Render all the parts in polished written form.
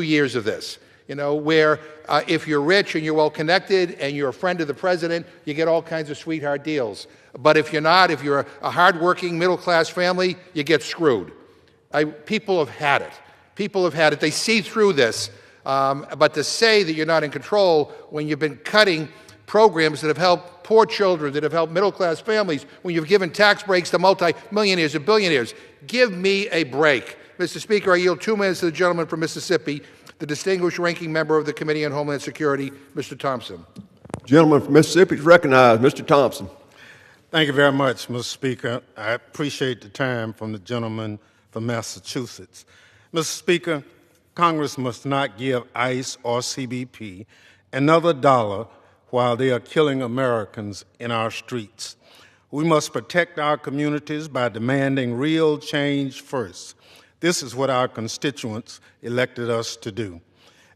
years of this, where if you're rich and you're well-connected and you're a friend of the president, you get all kinds of sweetheart deals. But if you're not, if you're a hardworking middle-class family, you get screwed. People have had it. People have had it. They see through this. But to say that you're not in control when you've been cutting programs that have helped poor children, that have helped middle-class families, when you've given tax breaks to multi-millionaires and billionaires, give me a break. Mr. Speaker, I yield 2 minutes to the gentleman from Mississippi, the distinguished ranking member of the Committee on Homeland Security, Mr. Thompson. Gentleman from Mississippi is recognized. Mr. Thompson. Thank you very much, Mr. Speaker. I appreciate the time from the gentleman from Massachusetts. Mr. Speaker, Congress must not give ICE or CBP another dollar while they are killing Americans in our streets. We must protect our communities by demanding real change first. This is what our constituents elected us to do.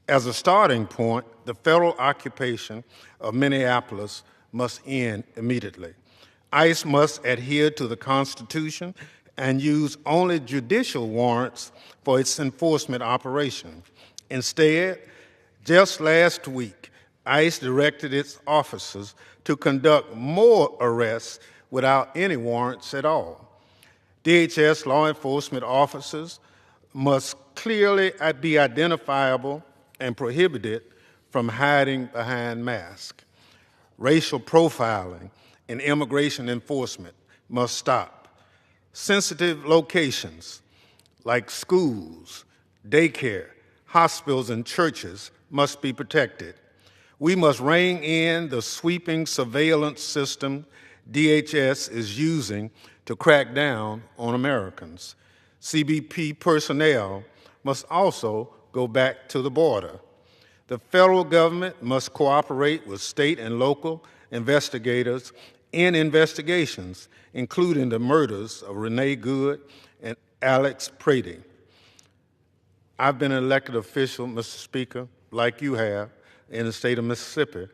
As a starting point, the federal occupation of Minneapolis must end immediately. ICE must adhere to the Constitution and use only judicial warrants for its enforcement operation. Instead, just last week, ICE directed its officers to conduct more arrests without any warrants at all. DHS law enforcement officers must clearly be identifiable and prohibited from hiding behind masks. Racial profiling in immigration enforcement must stop. Sensitive locations like schools, daycare, hospitals, and churches must be protected. We must rein in the sweeping surveillance system DHS is using to crack down on Americans. CBP personnel must also go back to the border. The federal government must cooperate with state and local investigators in investigations, including the murders of Renee Good and Alex Prady. I've been an elected official, Mr. Speaker, like you have, in the state of Mississippi.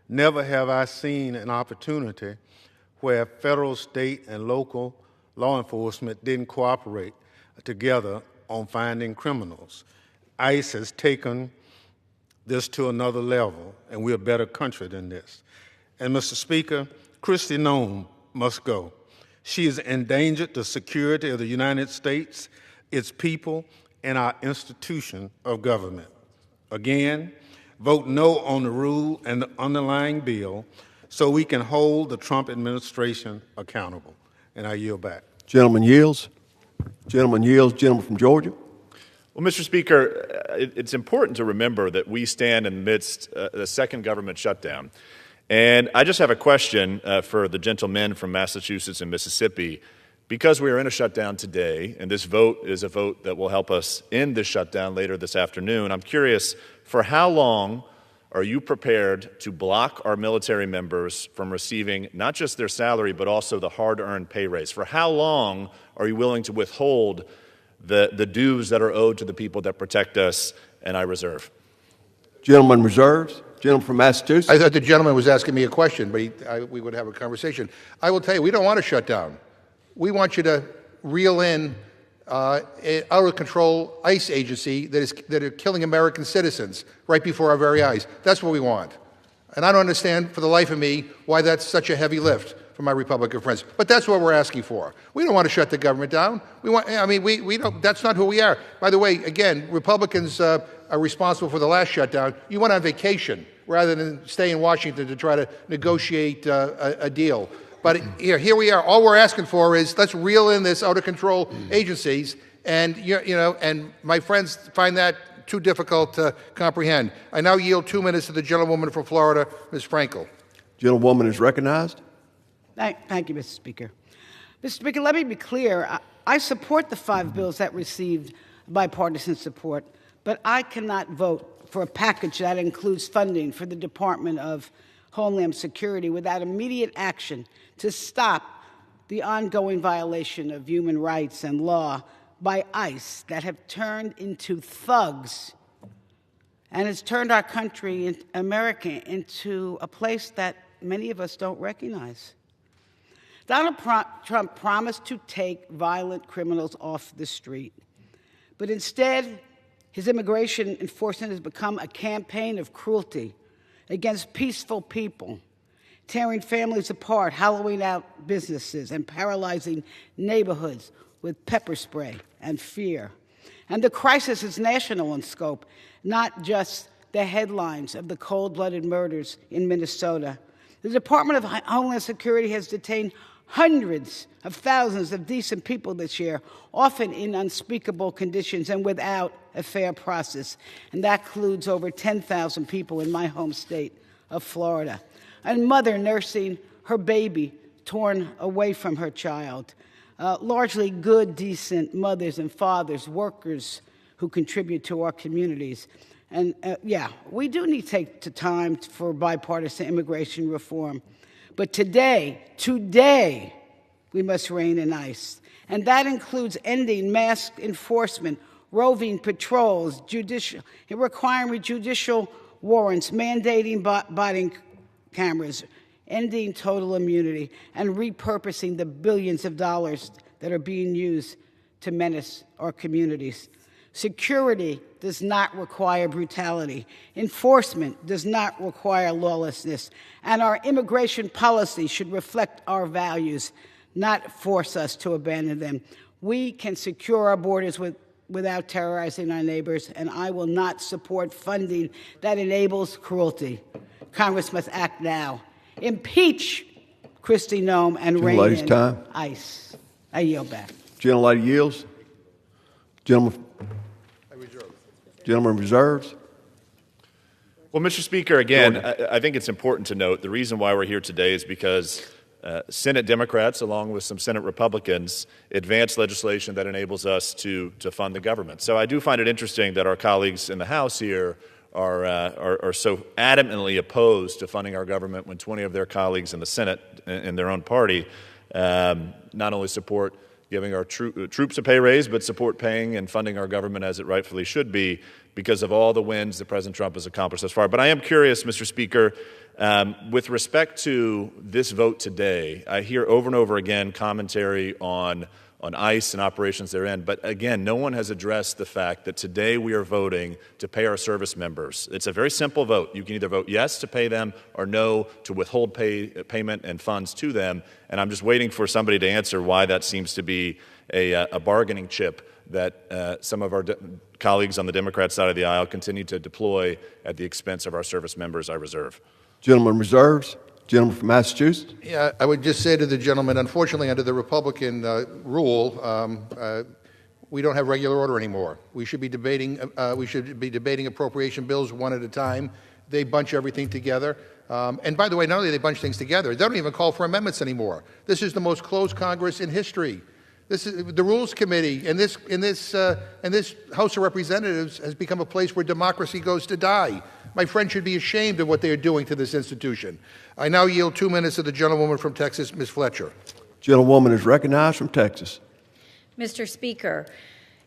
Never have I seen an opportunity where federal, state, and local law enforcement didn't cooperate together on finding criminals. ICE has taken this to another level, and we're a better country than this. And Mr. Speaker, Kristi Noem must go. She has endangered the security of the United States, its people, and our institution of government. Again, vote no on the rule and the underlying bill so we can hold the Trump administration accountable. And I yield back. Gentleman yields. Gentleman yields. Gentleman from Georgia. Well, Mr. Speaker, it's important to remember that we stand in the midst of a second government shutdown. And I just have a question for the gentlemen from Massachusetts and Mississippi. Because we are in a shutdown today, and this vote is a vote that will help us end this shutdown later this afternoon, I'm curious, for how long are you prepared to block our military members from receiving not just their salary, but also the hard-earned pay raise? For how long are you willing to withhold the dues that are owed to the people that protect us? And I reserve. Gentleman reserves. Gentleman from Massachusetts. I thought the gentleman was asking me a question, but we would have a conversation. I will tell you, we don't want to shut down. We want you to reel in an out-of-control ICE agency that are killing American citizens right before our very eyes. That's what we want. And I don't understand for the life of me why that's such a heavy lift for my Republican friends. But that's what we're asking for. We don't want to shut the government down. We don't, that's not who we are. By the way, again, Republicans are responsible for the last shutdown. You went on vacation rather than stay in Washington to try to negotiate a deal. But here we are. All we're asking for is let's reel in this out-of-control agencies, and and my friends find that too difficult to comprehend. I now yield 2 minutes to the gentlewoman from Florida, Ms. Frankel. Gentlewoman is recognized. Thank you, Mr. Speaker. Mr. Speaker, let me be clear. I support the 5 bills that received bipartisan support, but I cannot vote for a package that includes funding for the Department of Homeland Security without immediate action to stop the ongoing violation of human rights and law by ICE that have turned into thugs and has turned our country, America, into a place that many of us don't recognize. Donald Trump promised to take violent criminals off the street, but instead His immigration enforcement has become a campaign of cruelty against peaceful people, tearing families apart, hollowing out businesses, and paralyzing neighborhoods with pepper spray and fear. And the crisis is national in scope, not just the headlines of the cold-blooded murders in Minnesota. The Department of Homeland Security has detained hundreds of thousands of decent people this year, often in unspeakable conditions and without a fair process. And that includes over 10,000 people in my home state of Florida. A mother nursing her baby torn away from her child. Largely good, decent mothers and fathers, workers who contribute to our communities. And we do need to take the time for bipartisan immigration reform. But today, we must rein in ICE. And that includes ending mass enforcement, roving patrols, requiring judicial warrants, mandating body cameras, ending total immunity, and repurposing the billions of dollars that are being used to menace our communities. Security does not require brutality. Enforcement does not require lawlessness. And our immigration policy should reflect our values, not force us to abandon them. We can secure our borders without terrorizing our neighbors, and I will not support funding that enables cruelty. Congress must act now. Impeach Kristi Noem and rein in ICE. I yield back. Gentlelady yields. Gentleman reserves. Well, Mr. Speaker, again, I think it's important to note the reason why we're here today is because Senate Democrats, along with some Senate Republicans, advanced legislation that enables us to fund the government. So I do find it interesting that our colleagues in the House here are so adamantly opposed to funding our government when 20 of their colleagues in the Senate, in their own party, not only support giving our troops a pay raise, but support paying and funding our government as it rightfully should be because of all the wins that President Trump has accomplished thus far. But I am curious, Mr. Speaker, with respect to this vote today, I hear over and over again commentary on ICE and operations therein. But again, no one has addressed the fact that today we are voting to pay our service members. It's a very simple vote. You can either vote yes to pay them or no to withhold payment and funds to them. And I'm just waiting for somebody to answer why that seems to be a bargaining chip that some of our colleagues on the Democrat side of the aisle continue to deploy at the expense of our service members. I reserve. Gentleman reserves. Gentleman from Massachusetts. Yeah, I would just say to the gentleman, unfortunately, under the Republican rule, we don't have regular order anymore. We should be debating appropriation bills one at a time. They bunch everything together. And by the way, not only do they bunch things together, they don't even call for amendments anymore. This is the most closed Congress in history. This is the Rules Committee, and this House of Representatives has become a place where democracy goes to die. My friend should be ashamed of what they are doing to this institution. I now yield 2 minutes to the gentlewoman from Texas, Ms. Fletcher. Gentlewoman is recognized from Texas. Mr. Speaker,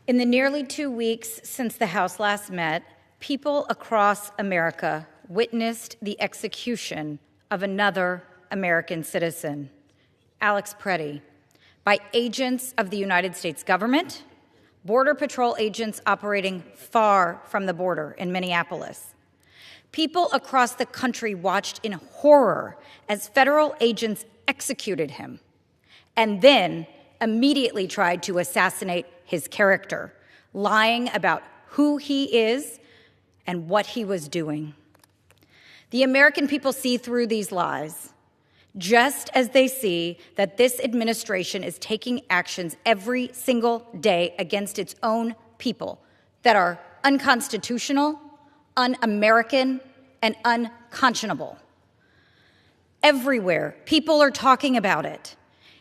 in the nearly 2 weeks since the House last met, people across America witnessed the execution of another American citizen, Alex Preddy, by agents of the United States government, Border Patrol agents operating far from the border in Minneapolis. People across the country watched in horror as federal agents executed him and then immediately tried to assassinate his character, lying about who he is and what he was doing. The American people see through these lies, just as they see that this administration is taking actions every single day against its own people that are unconstitutional, un-American, and unconscionable. Everywhere, people are talking about it.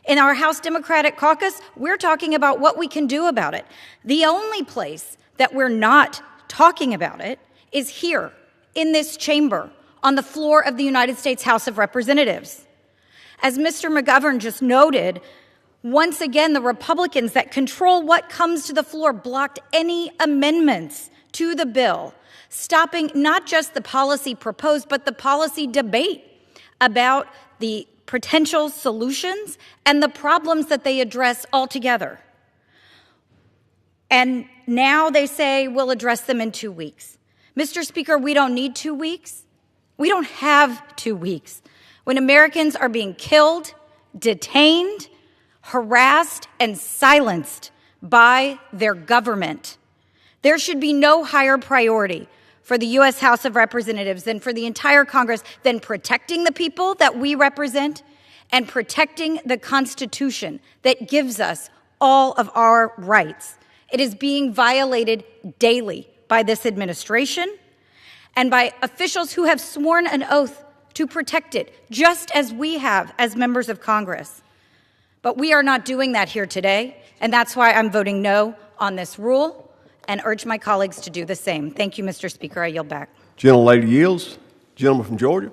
In our House Democratic caucus, we're talking about what we can do about it. The only place that we're not talking about it is here, in this chamber, on the floor of the United States House of Representatives. As Mr. McGovern just noted, once again, the Republicans that control what comes to the floor blocked any amendments to the bill, stopping not just the policy proposed, but the policy debate about the potential solutions and the problems that they address altogether. And now they say we'll address them in 2 weeks. Mr. Speaker, we don't need 2 weeks. We don't have 2 weeks. When Americans are being killed, detained, harassed, and silenced by their government, there should be no higher priority for the U.S. House of Representatives than for the entire Congress than protecting the people that we represent and protecting the Constitution that gives us all of our rights. It is being violated daily by this administration and by officials who have sworn an oath to protect it, just as we have as members of Congress. But we are not doing that here today, and that's why I'm voting no on this rule and urge my colleagues to do the same. Thank you, Mr. Speaker. I yield back. Gentlelady yields. Gentleman from Georgia.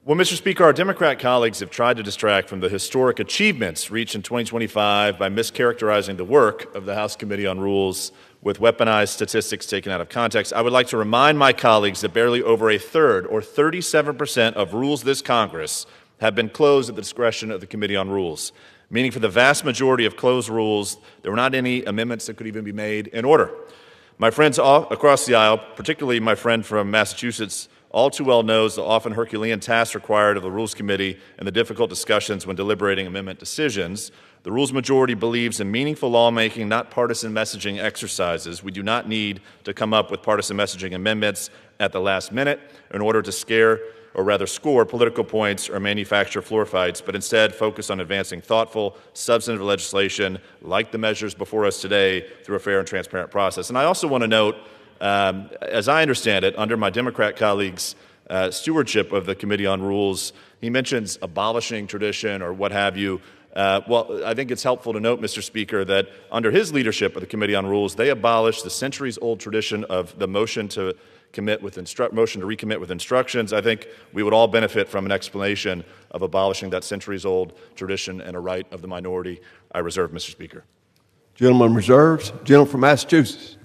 Well, Mr. Speaker, our Democrat colleagues have tried to distract from the historic achievements reached in 2025 by mischaracterizing the work of the House Committee on Rules with weaponized statistics taken out of context. I would like to remind my colleagues that barely over a third, or 37%, of rules this Congress have been closed at the discretion of the Committee on Rules, meaning for the vast majority of closed rules, there were not any amendments that could even be made in order. My friends all across the aisle, particularly my friend from Massachusetts, all too well knows the often Herculean tasks required of the Rules Committee and the difficult discussions when deliberating amendment decisions. The Rules majority believes in meaningful lawmaking, not partisan messaging exercises. We do not need to come up with partisan messaging amendments at the last minute in order to score political points or manufacture floor fights, but instead focus on advancing thoughtful, substantive legislation like the measures before us today through a fair and transparent process. And I also want to note, as I understand it, under my Democrat colleagues' stewardship of the Committee on Rules, he mentions abolishing tradition or what have you. Well, I think it's helpful to note, Mr. Speaker, that under his leadership of the Committee on Rules, they abolished the centuries-old tradition of the motion to recommit with instructions. I think we would all benefit from an explanation of abolishing that centuries-old tradition and a right of the minority. I reserve, Mr. Speaker. Gentleman reserves. Gentleman from Massachusetts.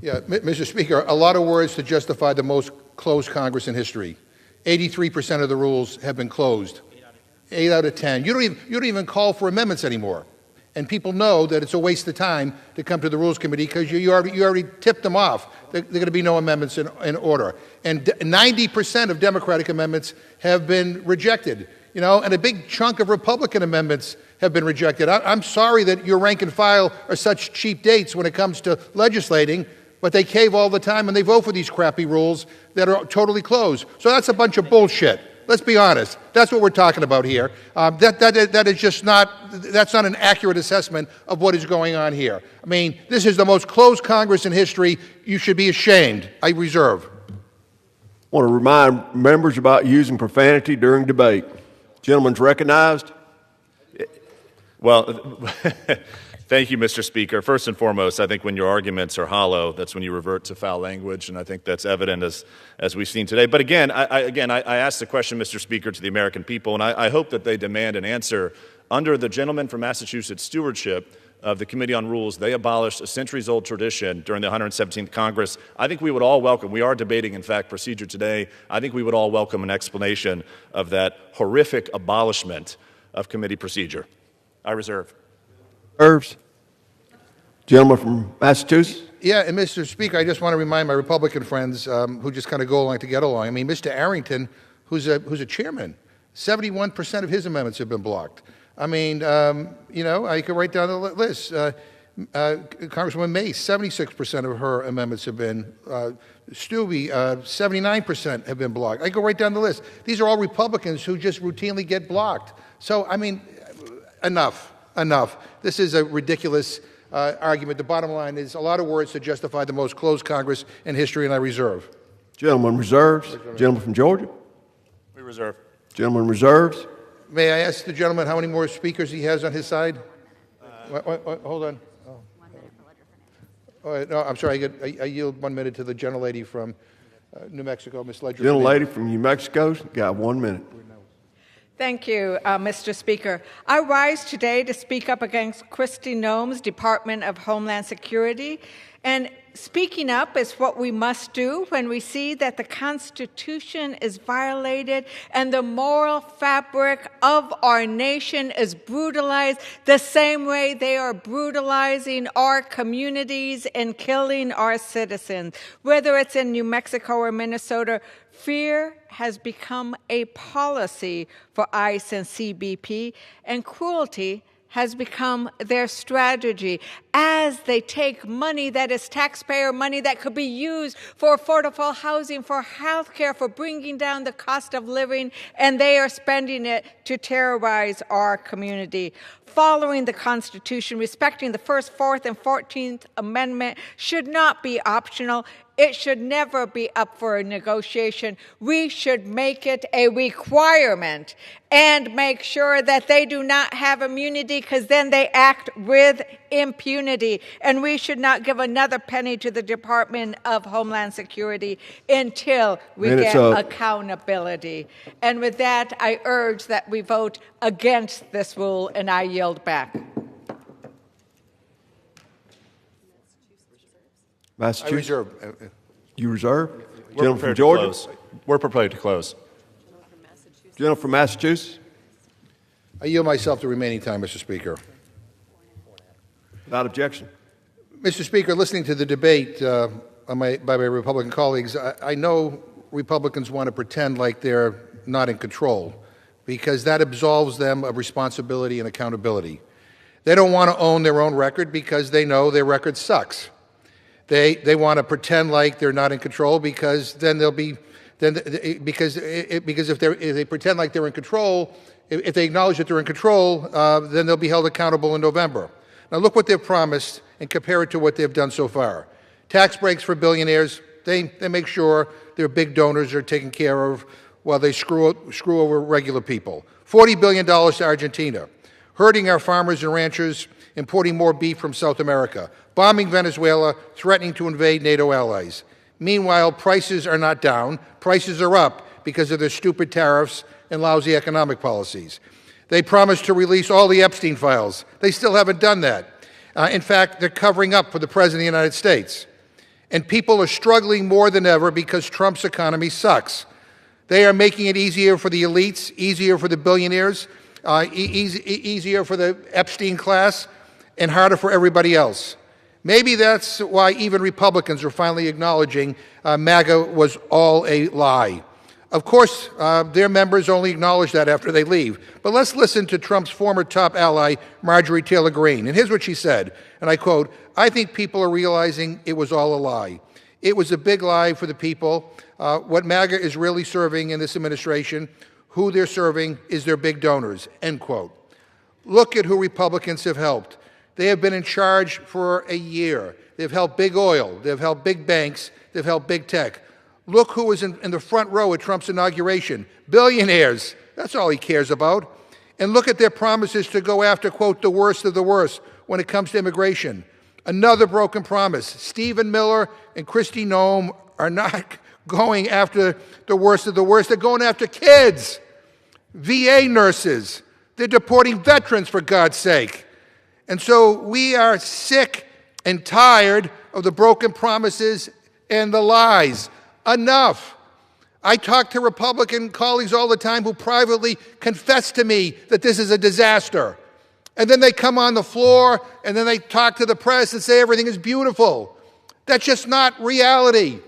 Yeah, Mr. Speaker, a lot of words to justify the most closed Congress in history. 83% of the rules have been closed. 8 out of 10. You don't even call for amendments anymore. And people know that it's a waste of time to come to the Rules Committee because you already tipped them off. There are going to be no amendments in order. And 90% of Democratic amendments have been rejected, and a big chunk of Republican amendments have been rejected. I'm sorry that your rank and file are such cheap dates when it comes to legislating, but they cave all the time and they vote for these crappy rules that are totally closed. So that's a bunch of bullshit. Let's be honest. That's what we're talking about here. That is just that's not an accurate assessment of what is going on here. I mean, this is the most closed Congress in history. You should be ashamed. I reserve. I want to remind members about using profanity during debate. Gentleman's recognized. Well, thank you, Mr. Speaker. First and foremost, I think when your arguments are hollow, that's when you revert to foul language, and I think that's evident as we've seen today. But again, I asked the question, Mr. Speaker, to the American people, and I hope that they demand an answer. Under the gentleman from Massachusetts stewardship of the Committee on Rules, they abolished a centuries-old tradition during the 117th Congress. I think we would all welcome, we are debating, in fact, procedure today. I think we would all welcome an explanation of that horrific abolishment of committee procedure. I reserve. Reserves. Gentleman from Massachusetts. Yeah, and Mr. Speaker, I just want to remind my Republican friends who just kind of go along to get along. I mean, Mr. Arrington, who's a chairman, 71% of his amendments have been blocked. I mean, I could write down the list. Congresswoman Mace, 76% of her amendments have been. Stubbe, 79% have been blocked. I go right down the list. These are all Republicans who just routinely get blocked. So, I mean, enough. This is a ridiculous argument. The bottom line is a lot of words to justify the most closed Congress in history, and I reserve. Gentleman reserves. Gentleman from Georgia. We reserve. Gentleman reserves. May I ask the gentleman how many more speakers he has on his side? Hold on. Oh. 1 minute for letter for All right, no, I'm sorry. I yield 1 minute to the gentlelady from New Mexico, Ms. Ledger. Gentlelady from New Mexico, got 1 minute. Thank you, Mr. Speaker. I rise today to speak up against Kristi Noem's Department of Homeland Security and speaking up is what we must do when we see that the Constitution is violated and the moral fabric of our nation is brutalized the same way they are brutalizing our communities and killing our citizens. Whether it's in New Mexico or Minnesota, fear has become a policy for ICE and CBP, and cruelty has become their strategy as they take money that is taxpayer money that could be used for affordable housing, for health care, for bringing down the cost of living, and they are spending it to terrorize our community. Following the Constitution, respecting the First, Fourth, and 14th Amendment should not be optional. It should never be up for a negotiation. We should make it a requirement and make sure that they do not have immunity, because then they act with impunity. And we should not give another penny to the Department of Homeland Security until we get accountability. And with that, I urge that we vote against this rule, and I yield back. Massachusetts? I reserve. You reserve? We're Gentleman from prepared to Georgia? close. We're prepared to close. Gentleman from Massachusetts? I yield myself the remaining time, Mr. Speaker. Without objection. Mr. Speaker, listening to the debate by my Republican colleagues, I know Republicans want to pretend like they're not in control because that absolves them of responsibility and accountability. They don't want to own their own record because they know their record sucks. They want to pretend like they're not in control because then they'll be because if they pretend like they're in control, if they acknowledge that they're in control, then they'll be held accountable in November. Now look what they've promised and compare it to what they've done so far. Tax breaks for billionaires. They make sure their big donors are taken care of while they screw over regular people. $40 billion to Argentina, hurting our farmers and ranchers, importing more beef from South America, bombing Venezuela, threatening to invade NATO allies. Meanwhile, prices are not down, prices are up because of their stupid tariffs and lousy economic policies. They promised to release all the Epstein files. They still haven't done that. In fact, they're covering up for the President of the United States. And people are struggling more than ever because Trump's economy sucks. They are making it easier for the elites, easier for the billionaires, easier for the Epstein class, and harder for everybody else. Maybe that's why even Republicans are finally acknowledging MAGA was all a lie. Of course, their members only acknowledge that after they leave. But let's listen to Trump's former top ally, Marjorie Taylor Greene. And here's what she said, and I quote, "I think people are realizing it was all a lie. It was a big lie for the people. What MAGA is really serving in this administration, who they're serving, is their big donors," end quote. Look at who Republicans have helped. They have been in charge for a year. They've helped big oil. They've helped big banks. They've helped big tech. Look who was in the front row at Trump's inauguration. Billionaires. That's all he cares about. And look at their promises to go after, quote, the worst of the worst when it comes to immigration. Another broken promise. Stephen Miller and Kristi Noem are not going after the worst of the worst. They're going after kids, VA nurses. They're deporting veterans, for God's sake. And so we are sick and tired of the broken promises and the lies. Enough. I talk to Republican colleagues all the time who privately confess to me that this is a disaster. And then they come on the floor and then they talk to the press and say everything is beautiful. That's just not reality.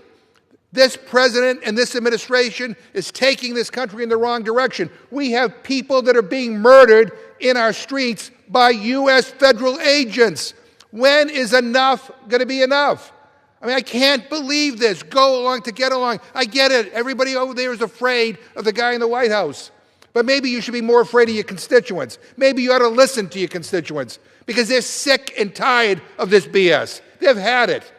This president and this administration is taking this country in the wrong direction. We have people that are being murdered in our streets by U.S. federal agents. When is enough going to be enough? I mean, I can't believe this. Go along to get along. I get it. Everybody over there is afraid of the guy in the White House. But maybe you should be more afraid of your constituents. Maybe you ought to listen to your constituents because they're sick and tired of this BS. They've had it.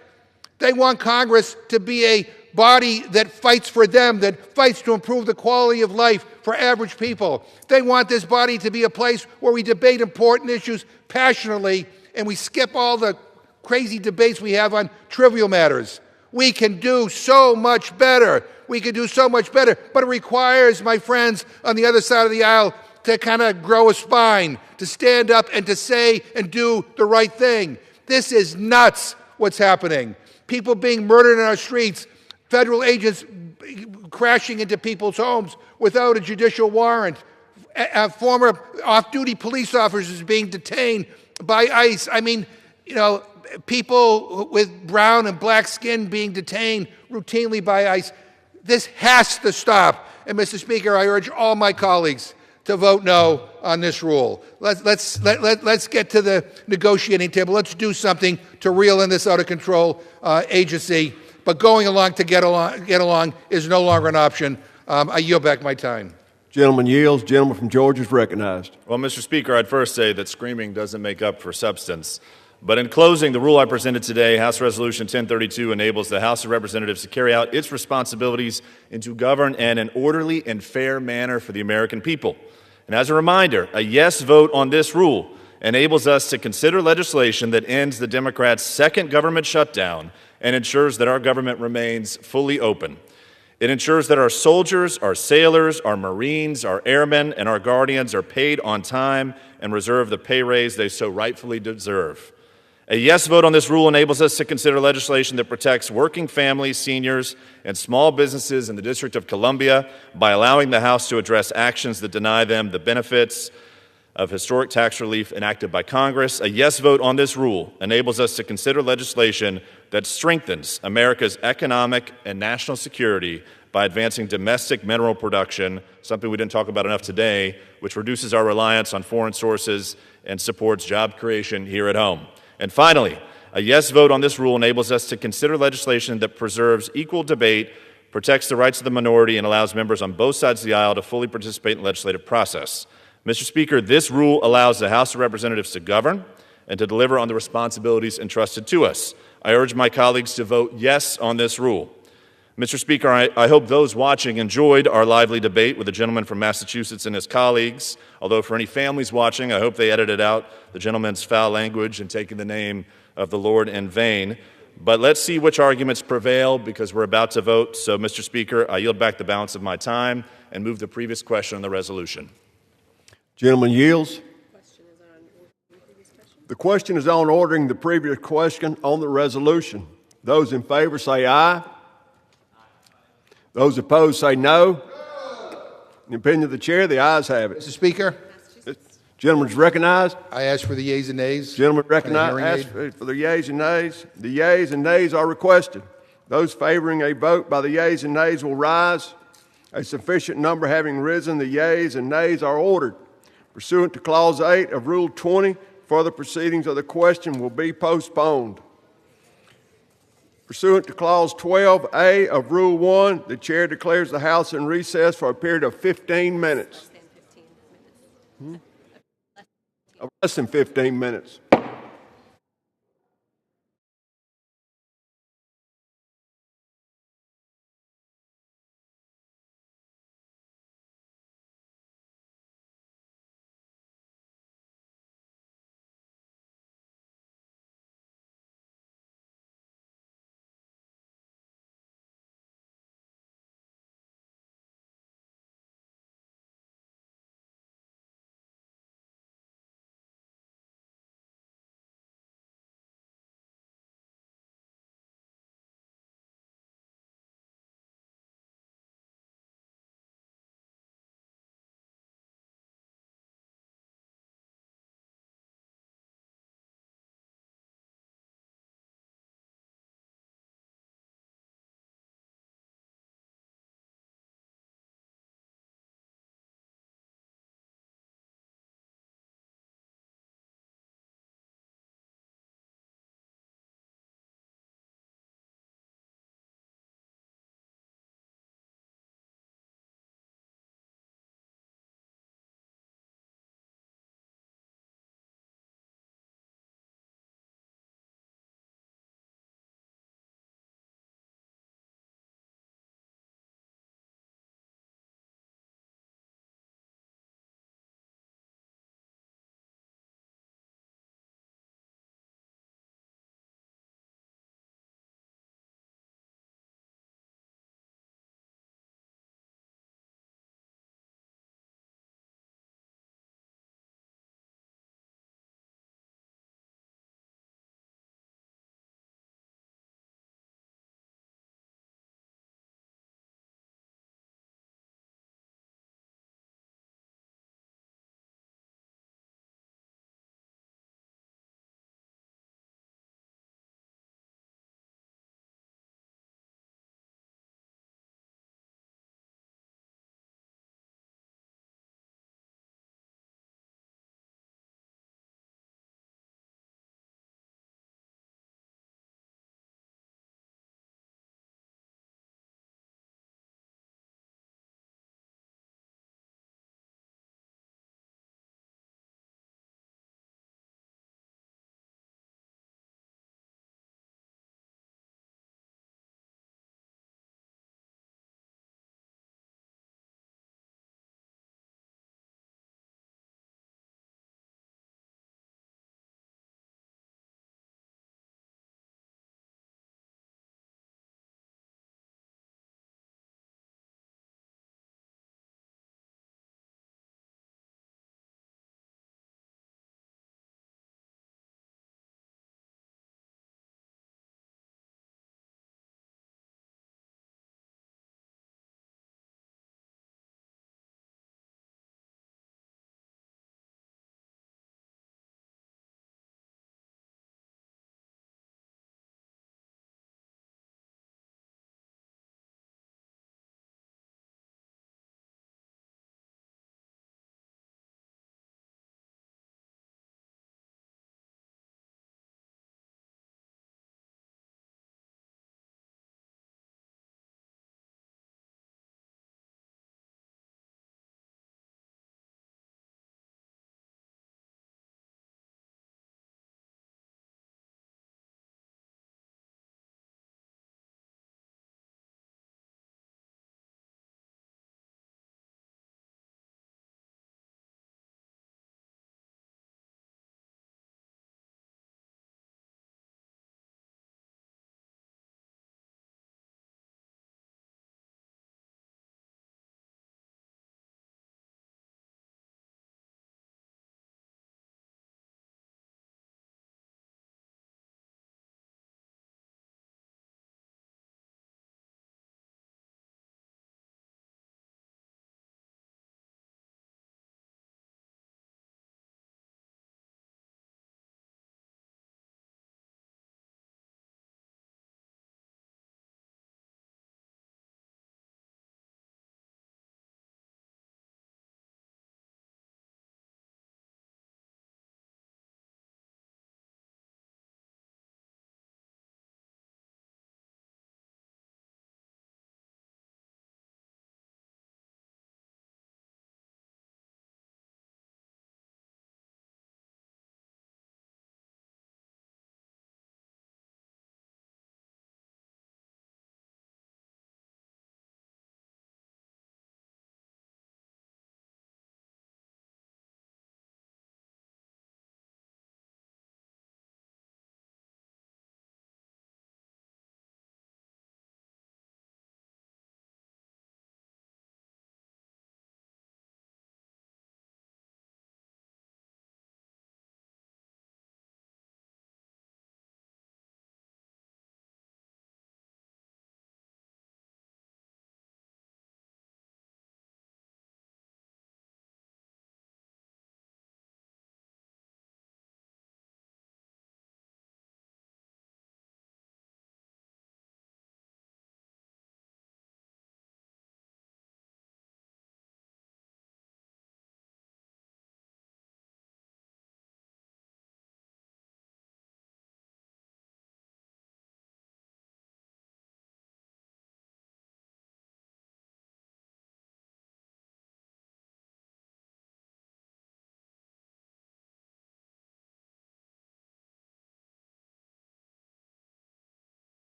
They want Congress to be a body that fights for them, that fights to improve the quality of life for average people. They want this body to be a place where we debate important issues passionately and we skip all the crazy debates we have on trivial matters. We can do so much better. We can do so much better. But it requires, my friends on the other side of the aisle, to kind of grow a spine, to stand up and to say and do the right thing. This is nuts what's happening. people being murdered in our streets, federal agents crashing into people's homes without a judicial warrant, former off-duty police officers being detained by ICE. I mean, you know, people with brown and black skin being detained routinely by ICE. This has to stop. And Mr. Speaker, I urge all my colleagues to vote no on this rule. Let's get to the negotiating table. Let's do something to reel in this out-of-control agency. But going along to get along is no longer an option. I yield back my time. Gentleman yields. Gentleman from Georgia is recognized. Well, Mr. Speaker, I'd first say that screaming doesn't make up for substance. But in closing, the rule I presented today, House Resolution 1032, enables the House of Representatives to carry out its responsibilities and to govern in an orderly and fair manner for the American people. And as a reminder, a yes vote on this rule enables us to consider legislation that ends the Democrats' second government shutdown and ensures that our government remains fully open. It ensures that our soldiers, our sailors, our Marines, our airmen, and our guardians are paid on time and receive the pay raise they so rightfully deserve. A yes vote on this rule enables us to consider legislation that protects working families, seniors, and small businesses in the District of Columbia by allowing the House to address actions that deny them the benefits of historic tax relief enacted by Congress. A yes vote on this rule enables us to consider legislation that strengthens America's economic and national security by advancing domestic mineral production, something we didn't talk about enough today, which reduces our reliance on foreign sources and supports job creation here at home. And finally, a yes vote on this rule enables us to consider legislation that preserves equal debate, protects the rights of the minority, and allows members on both sides of the aisle to fully participate in the legislative process. Mr. Speaker, this rule allows the House of Representatives to govern and to deliver on the responsibilities entrusted to us. I urge my colleagues to vote yes on this rule. Mr. Speaker, I hope those watching enjoyed our lively debate with the gentleman from Massachusetts and his colleagues. Although for any families watching, I hope they edited out the gentleman's foul language and taking the name of the Lord in vain. But let's see which arguments prevail, because we're about to vote. So, Mr. Speaker, I yield back the balance of my time and move the previous question on the resolution. Gentleman yields. The question is on ordering the previous question on the resolution. Those in favor say aye. Those opposed say no. In the opinion of the chair, the ayes have it. Mr. Speaker, Gentleman is recognized. I ask for the yeas and nays. Gentleman recognized. Ask for the yeas and nays. The yeas and nays are requested. Those favoring a vote by the yeas and nays will rise. A sufficient number having risen, the yeas and nays are ordered. Pursuant to Clause 8 of Rule 20, further proceedings of the question will be postponed. Pursuant to Clause 12A of Rule 1, the Chair declares the House in recess for a period of 15 minutes. Less than 15 minutes.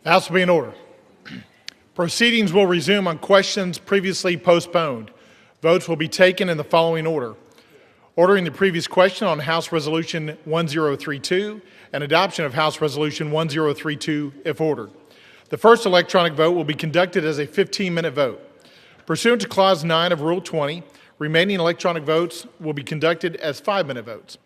The House will be in order. Proceedings will resume on questions previously postponed. Votes will be taken in the following order. Ordering the previous question on House Resolution 1032 and adoption of House Resolution 1032 if ordered. The first electronic vote will be conducted as a 15-minute vote. Pursuant to Clause 9 of Rule 20, remaining electronic votes will be conducted as 5-minute votes.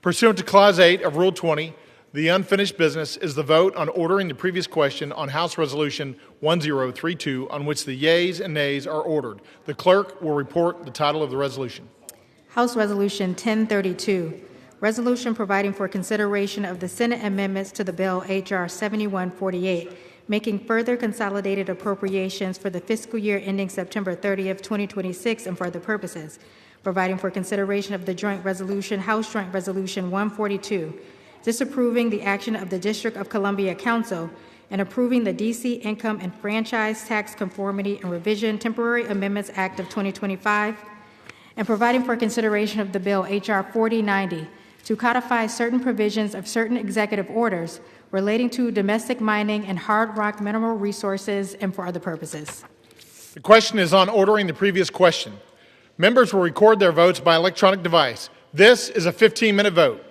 Pursuant to Clause 8 of Rule 20, the unfinished business is the vote on ordering the previous question on House Resolution 1032, on which the yeas and nays are ordered. The clerk will report the title of the resolution. House Resolution 1032, resolution providing for consideration of the Senate amendments to the bill H.R. 7148, making further consolidated appropriations for the fiscal year ending September 30th, 2026, and for other purposes, providing for consideration of the joint resolution, House Joint Resolution 142, disapproving the action of the District of Columbia Council, and approving the D.C. Income and Franchise Tax Conformity and Revision Temporary Amendments Act of 2025, and providing for consideration of the bill H.R. 4090 to codify certain provisions of certain executive orders relating to domestic mining and hard rock mineral resources and for other purposes. The question is on ordering the previous question. Members will record their votes by electronic device. This is a 15-minute vote.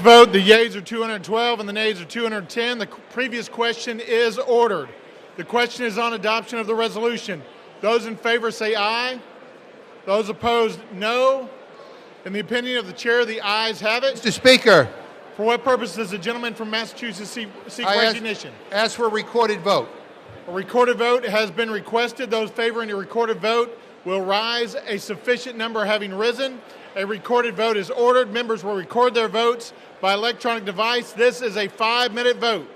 vote. The yeas are 212 and the nays are 210. The previous question is ordered. The question is on adoption of the resolution. Those in favor say aye. Those opposed, no. In the opinion of the chair, the ayes have it. Mr. Speaker, For what purpose does the gentleman from Massachusetts seek recognition? ask for a recorded vote. A recorded vote has been requested. Those favoring a recorded vote will rise, a sufficient number having risen. A recorded vote is ordered. Members will record their votes by electronic device. This is a 5-minute vote.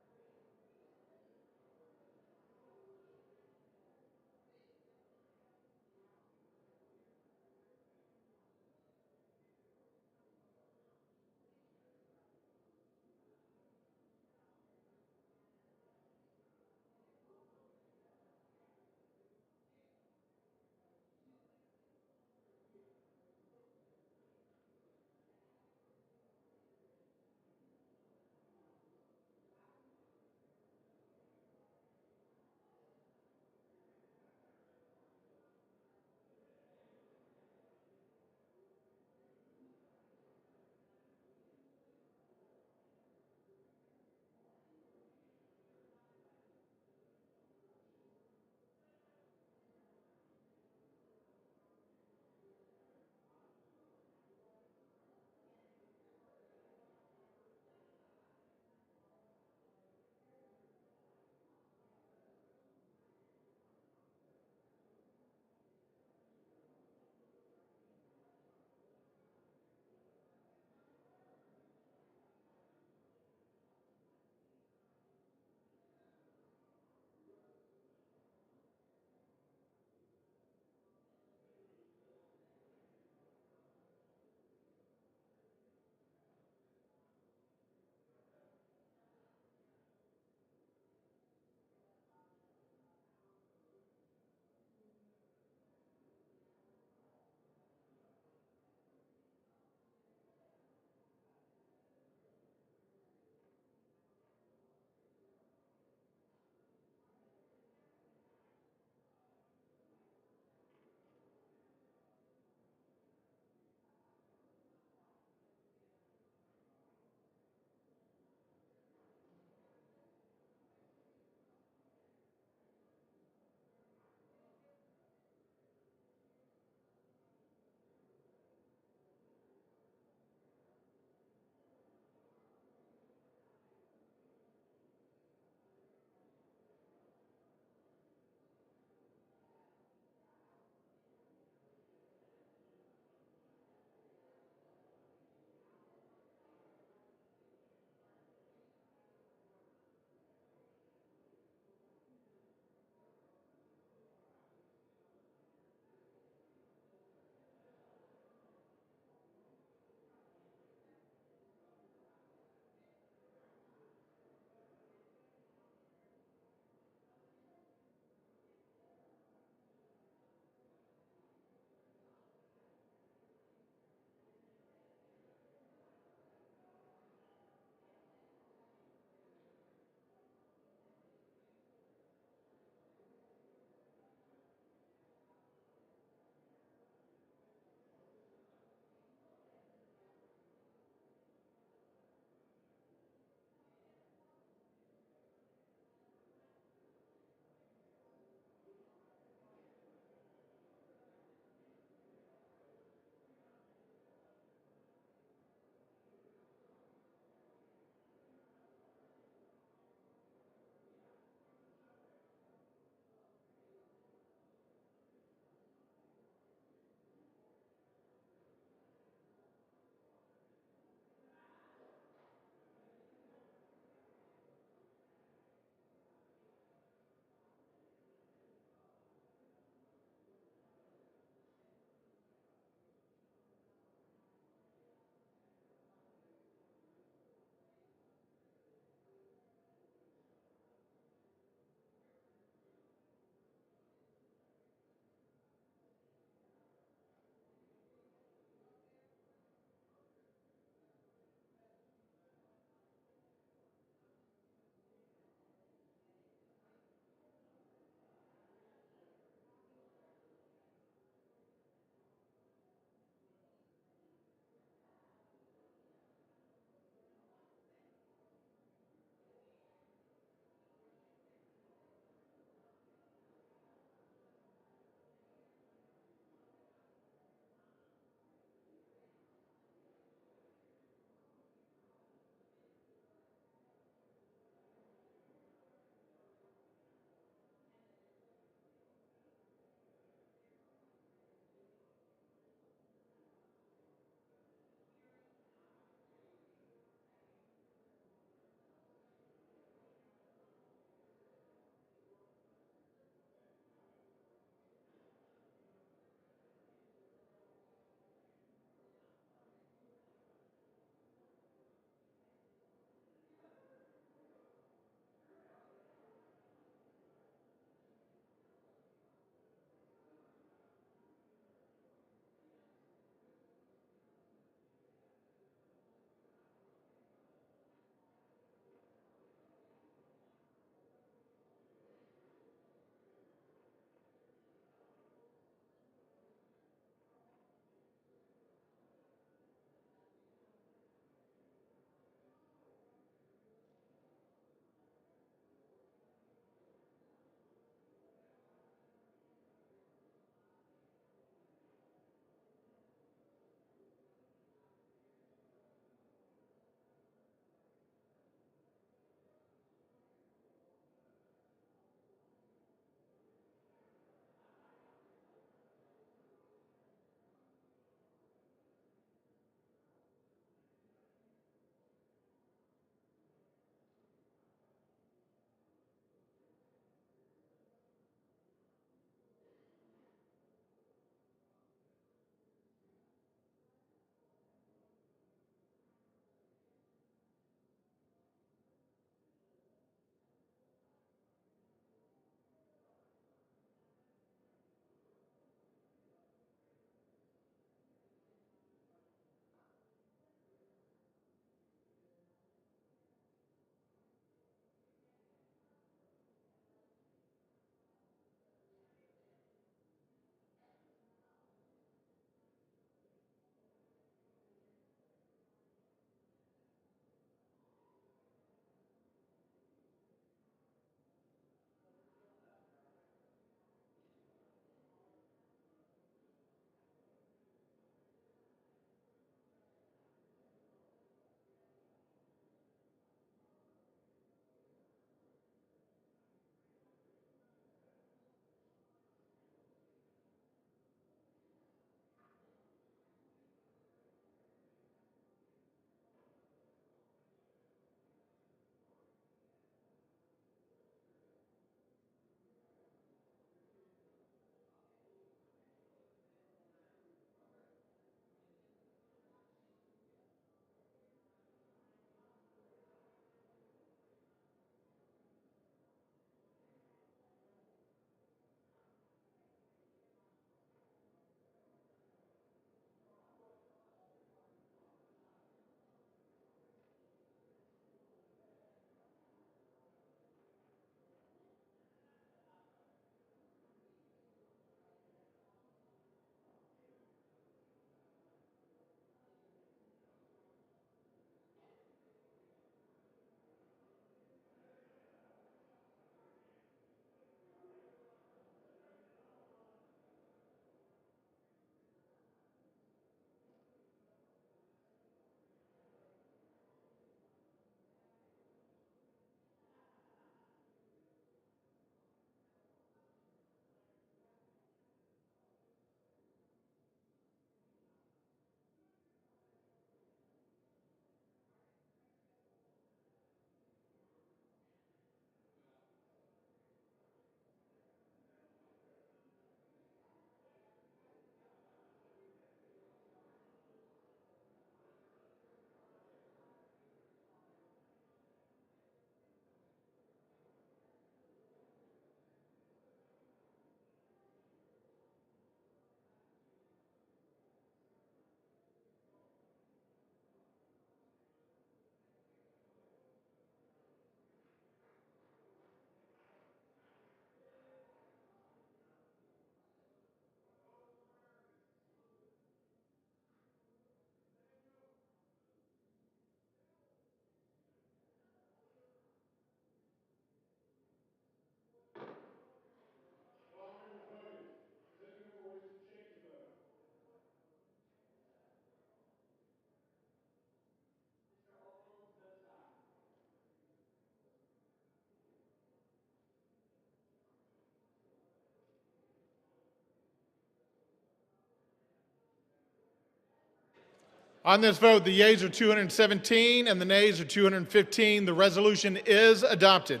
On this vote, the yeas are 217 and the nays are 215. The resolution is adopted.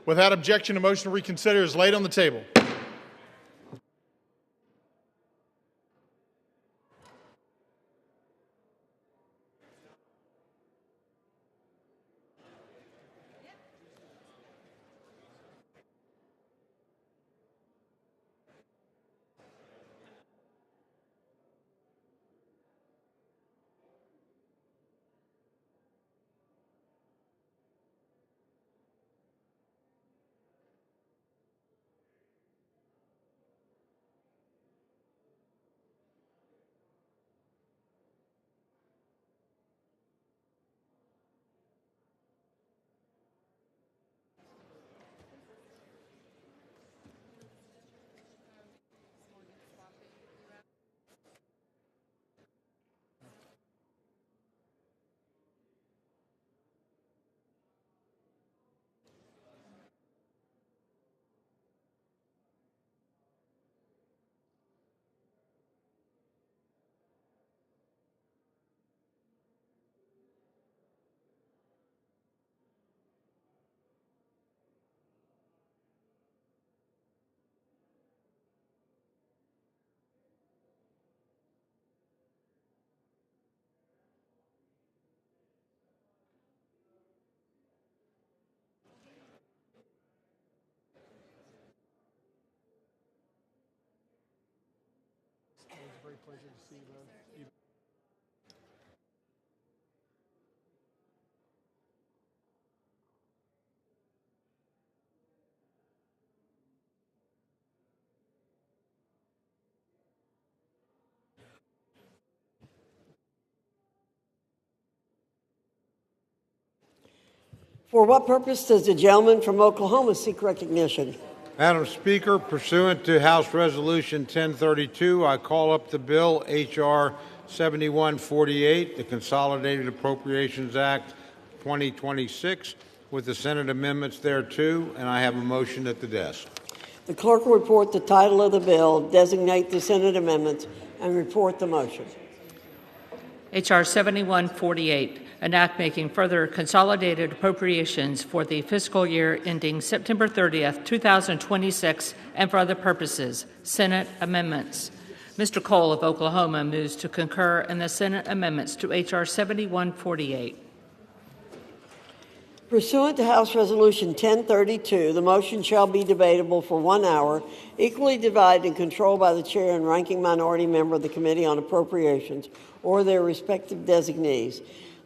Without objection, a motion to reconsider is laid on the table. For what purpose does the gentleman from Oklahoma seek recognition? Madam Speaker, pursuant to House Resolution 1032, I call up the bill H.R. 7148, the Consolidated Appropriations Act 2026, with the Senate amendments thereto, and I have a motion at the desk. The clerk will report the title of the bill, designate the Senate amendments, and report the motion. H.R. 7148, an act making further consolidated appropriations for the fiscal year ending September 30th, 2026, and for other purposes. Senate amendments. Mr. Cole of Oklahoma moves to concur in the Senate amendments to H.R. 7148. Pursuant to House Resolution 1032, the motion shall be debatable for 1 hour, equally divided and controlled by the chair and ranking minority member of the Committee on Appropriations or their respective designees.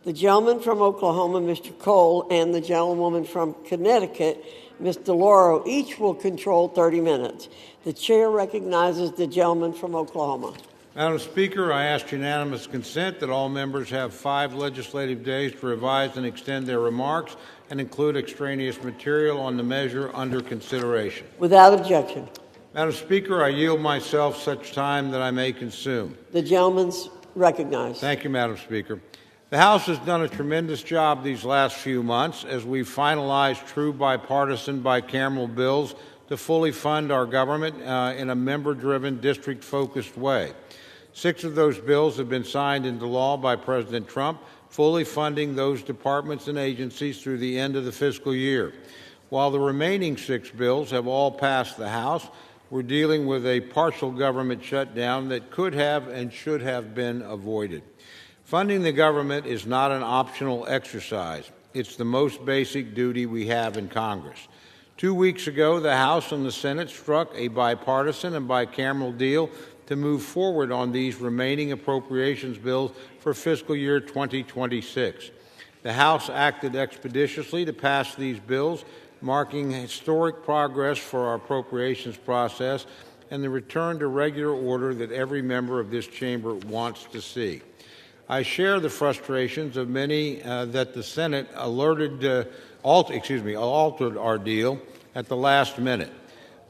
The gentleman from Oklahoma, Mr. Cole, and the gentlewoman from Connecticut, Ms. DeLauro, each will control 30 minutes. The chair recognizes the gentleman from Oklahoma. Madam Speaker, I ask unanimous consent that all members have 5 legislative days to revise and extend their remarks and include extraneous material on the measure under consideration. Without objection. Madam Speaker, I yield myself such time that I may consume. The gentleman's recognized. Thank you, Madam Speaker. The House has done a tremendous job these last few months as we've finalized true bipartisan bicameral bills to fully fund our government in a member-driven, district-focused way. 6 of those bills have been signed into law by President Trump, fully funding those departments and agencies through the end of the fiscal year. While the remaining 6 bills have all passed the House, we're dealing with a partial government shutdown that could have and should have been avoided. Funding the government is not an optional exercise. It's the most basic duty we have in Congress. 2 weeks ago, the House and the Senate struck a bipartisan and bicameral deal to move forward on these remaining appropriations bills for fiscal year 2026. The House acted expeditiously to pass these bills, marking historic progress for our appropriations process and the return to regular order that every member of this chamber wants to see. I share the frustrations of many that the Senate altered our deal at the last minute.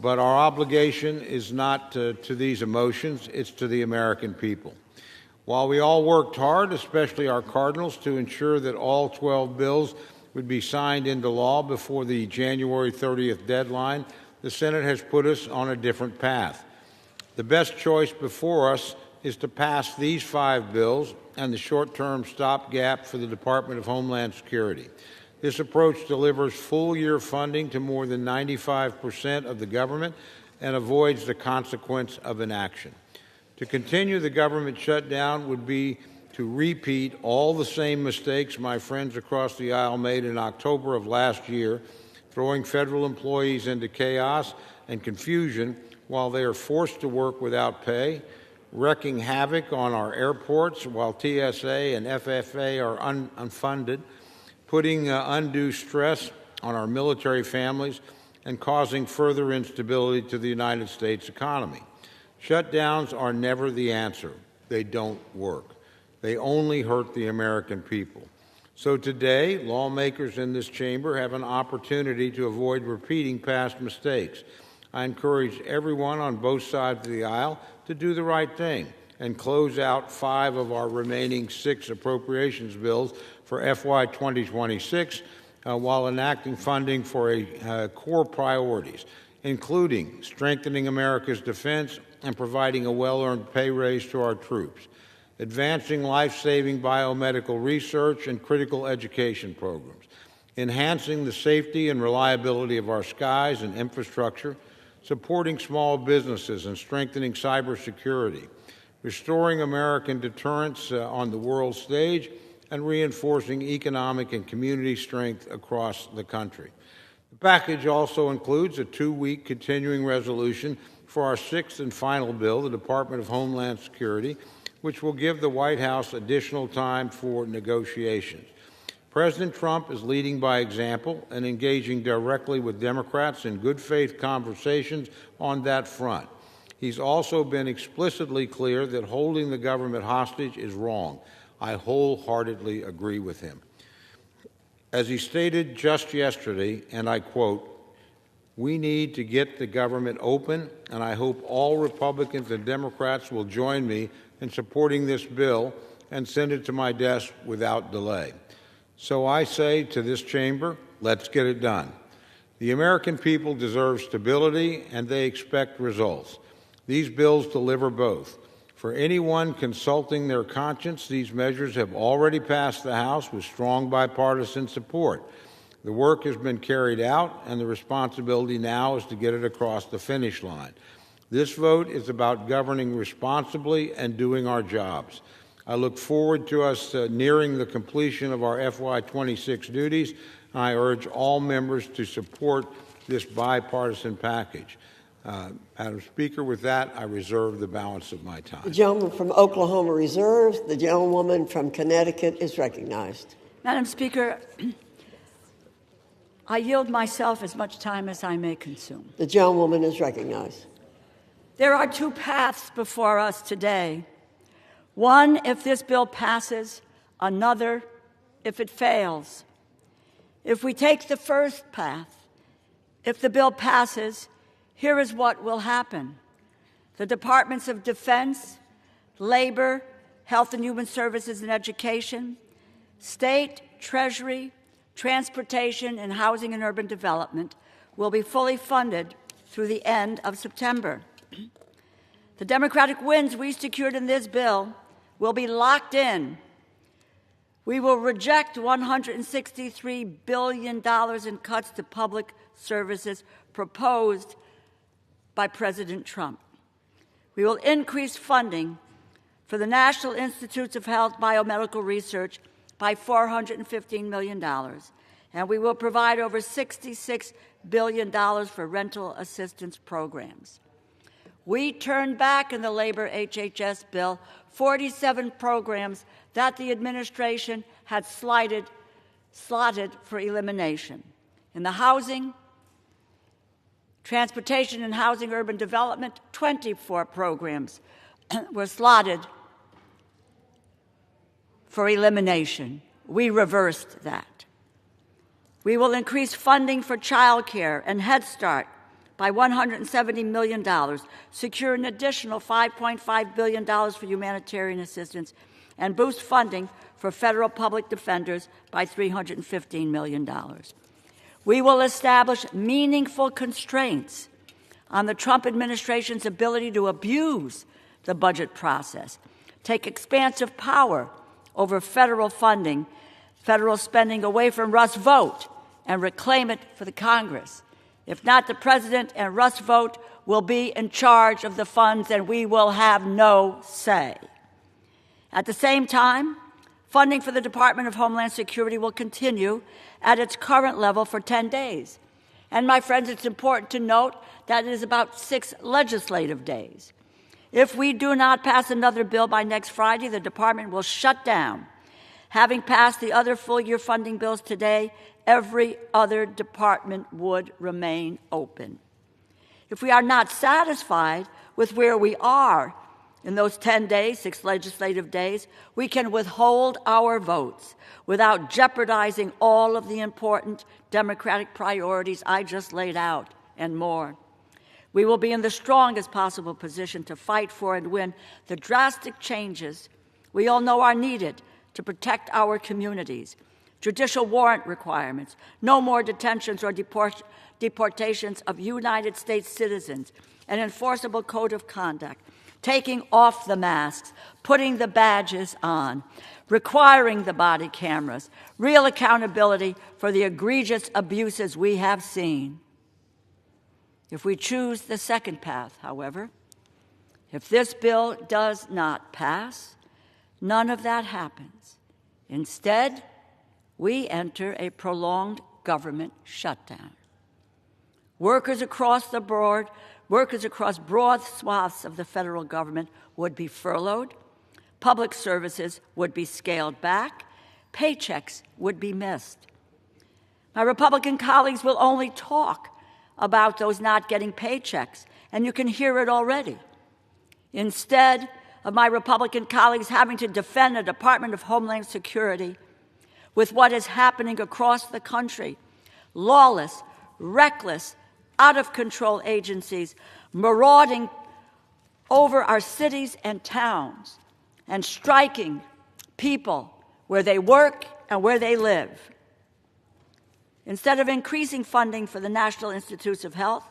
But our obligation is not to these emotions, it's to the American people. While we all worked hard, especially our Cardinals, to ensure that all 12 bills would be signed into law before the January 30th deadline, the Senate has put us on a different path. The best choice before us is to pass these 5 bills and the short-term stopgap for the Department of Homeland Security. This approach delivers full-year funding to more than 95% of the government and avoids the consequence of inaction. To continue the government shutdown would be to repeat all the same mistakes my friends across the aisle made in October of last year, throwing federal employees into chaos and confusion while they are forced to work without pay, wreaking havoc on our airports while TSA and FFA are unfunded, putting undue stress on our military families, and causing further instability to the United States economy. Shutdowns are never the answer. They don't work. They only hurt the American people. So today, lawmakers in this chamber have an opportunity to avoid repeating past mistakes. I encourage everyone on both sides of the aisle to do the right thing and close out 5 of our remaining 6 appropriations bills for FY 2026 while enacting funding for core priorities, including strengthening America's defense and providing a well-earned pay raise to our troops, advancing life-saving biomedical research and critical education programs, enhancing the safety and reliability of our skies and infrastructure, supporting small businesses and strengthening cybersecurity, restoring American deterrence on the world stage, and reinforcing economic and community strength across the country. The package also includes a 2-week continuing resolution for our 6th and final bill, the Department of Homeland Security, which will give the White House additional time for negotiations. President Trump is leading by example and engaging directly with Democrats in good faith conversations on that front. He's also been explicitly clear that holding the government hostage is wrong. I wholeheartedly agree with him. As he stated just yesterday, and I quote, "We need to get the government open, and I hope all Republicans and Democrats will join me in supporting this bill and send it to my desk without delay." So I say to this chamber, let's get it done. The American people deserve stability, and they expect results. These bills deliver both. For anyone consulting their conscience, these measures have already passed the House with strong bipartisan support. The work has been carried out, and the responsibility now is to get it across the finish line. This vote is about governing responsibly and doing our jobs. I look forward to us nearing the completion of our FY26 duties, and I urge all members to support this bipartisan package. Madam Speaker, with that, I reserve the balance of my time. The gentleman from Oklahoma reserves. The gentlewoman from Connecticut is recognized. Madam Speaker, I yield myself as much time as I may consume. The gentlewoman is recognized. There are 2 paths before us today. One, if this bill passes, another, if it fails. If we take the first path, if the bill passes, here is what will happen. The Departments of Defense, Labor, Health and Human Services and Education, State, Treasury, Transportation, and Housing and Urban Development will be fully funded through the end of September. The Democratic wins we secured in this bill will be locked in. We will reject $163 billion in cuts to public services proposed by President Trump. We will increase funding for the National Institutes of Health Biomedical Research by $415 million, and we will provide over $66 billion for rental assistance programs. We turned back in the labor HHS bill 47 programs that the administration had slotted for elimination. In the housing, transportation and housing urban development, 24 programs were slotted for elimination. We reversed that. We will increase funding for child care and Head Start by $170 million, secure an additional $5.5 billion for humanitarian assistance, and boost funding for federal public defenders by $315 million. We will establish meaningful constraints on the Trump administration's ability to abuse the budget process, take expansive power over federal funding, federal spending away from Russ Vote, and reclaim it for the Congress. If not, the President and Russ Vote will be in charge of the funds and we will have no say. At the same time, funding for the Department of Homeland Security will continue at its current level for 10 days. And my friends, it's important to note that it is about 6 legislative days. If we do not pass another bill by next Friday, the department will shut down. Having passed the other full-year funding bills today, every other department would remain open. If we are not satisfied with where we are in those 10 days, 6 legislative days, we can withhold our votes without jeopardizing all of the important democratic priorities I just laid out and more. We will be in the strongest possible position to fight for and win the drastic changes we all know are needed to protect our communities. Judicial warrant requirements, no more detentions or deportations of United States citizens, an enforceable code of conduct, taking off the masks, putting the badges on, requiring the body cameras, real accountability for the egregious abuses we have seen. If we choose the second path, however, if this bill does not pass, none of that happens. Instead, we enter a prolonged government shutdown. Workers across the board, workers across broad swaths of the federal government would be furloughed, public services would be scaled back, paychecks would be missed. My Republican colleagues will only talk about those not getting paychecks, and you can hear it already. Instead of my Republican colleagues having to defend the Department of Homeland Security with what is happening across the country, lawless, reckless, out-of-control agencies marauding over our cities and towns and striking people where they work and where they live. Instead of increasing funding for the National Institutes of Health,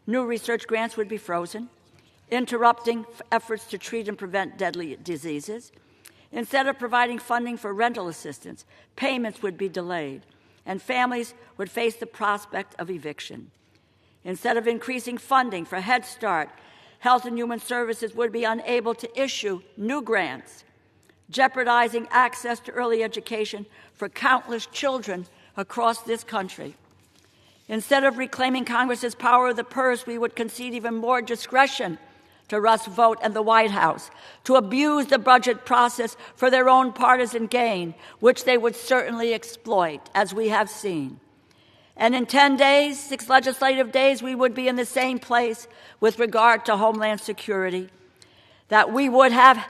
new research grants would be frozen, interrupting efforts to treat and prevent deadly diseases. Instead of providing funding for rental assistance, payments would be delayed, and families would face the prospect of eviction. Instead of increasing funding for Head Start, Health and Human Services would be unable to issue new grants, jeopardizing access to early education for countless children across this country. Instead of reclaiming Congress's power of the purse, we would concede even more discretion to Russ Vote and the White House to abuse the budget process for their own partisan gain, which they would certainly exploit, as we have seen. And in 10 days, 6 legislative days, we would be in the same place with regard to Homeland Security that we would have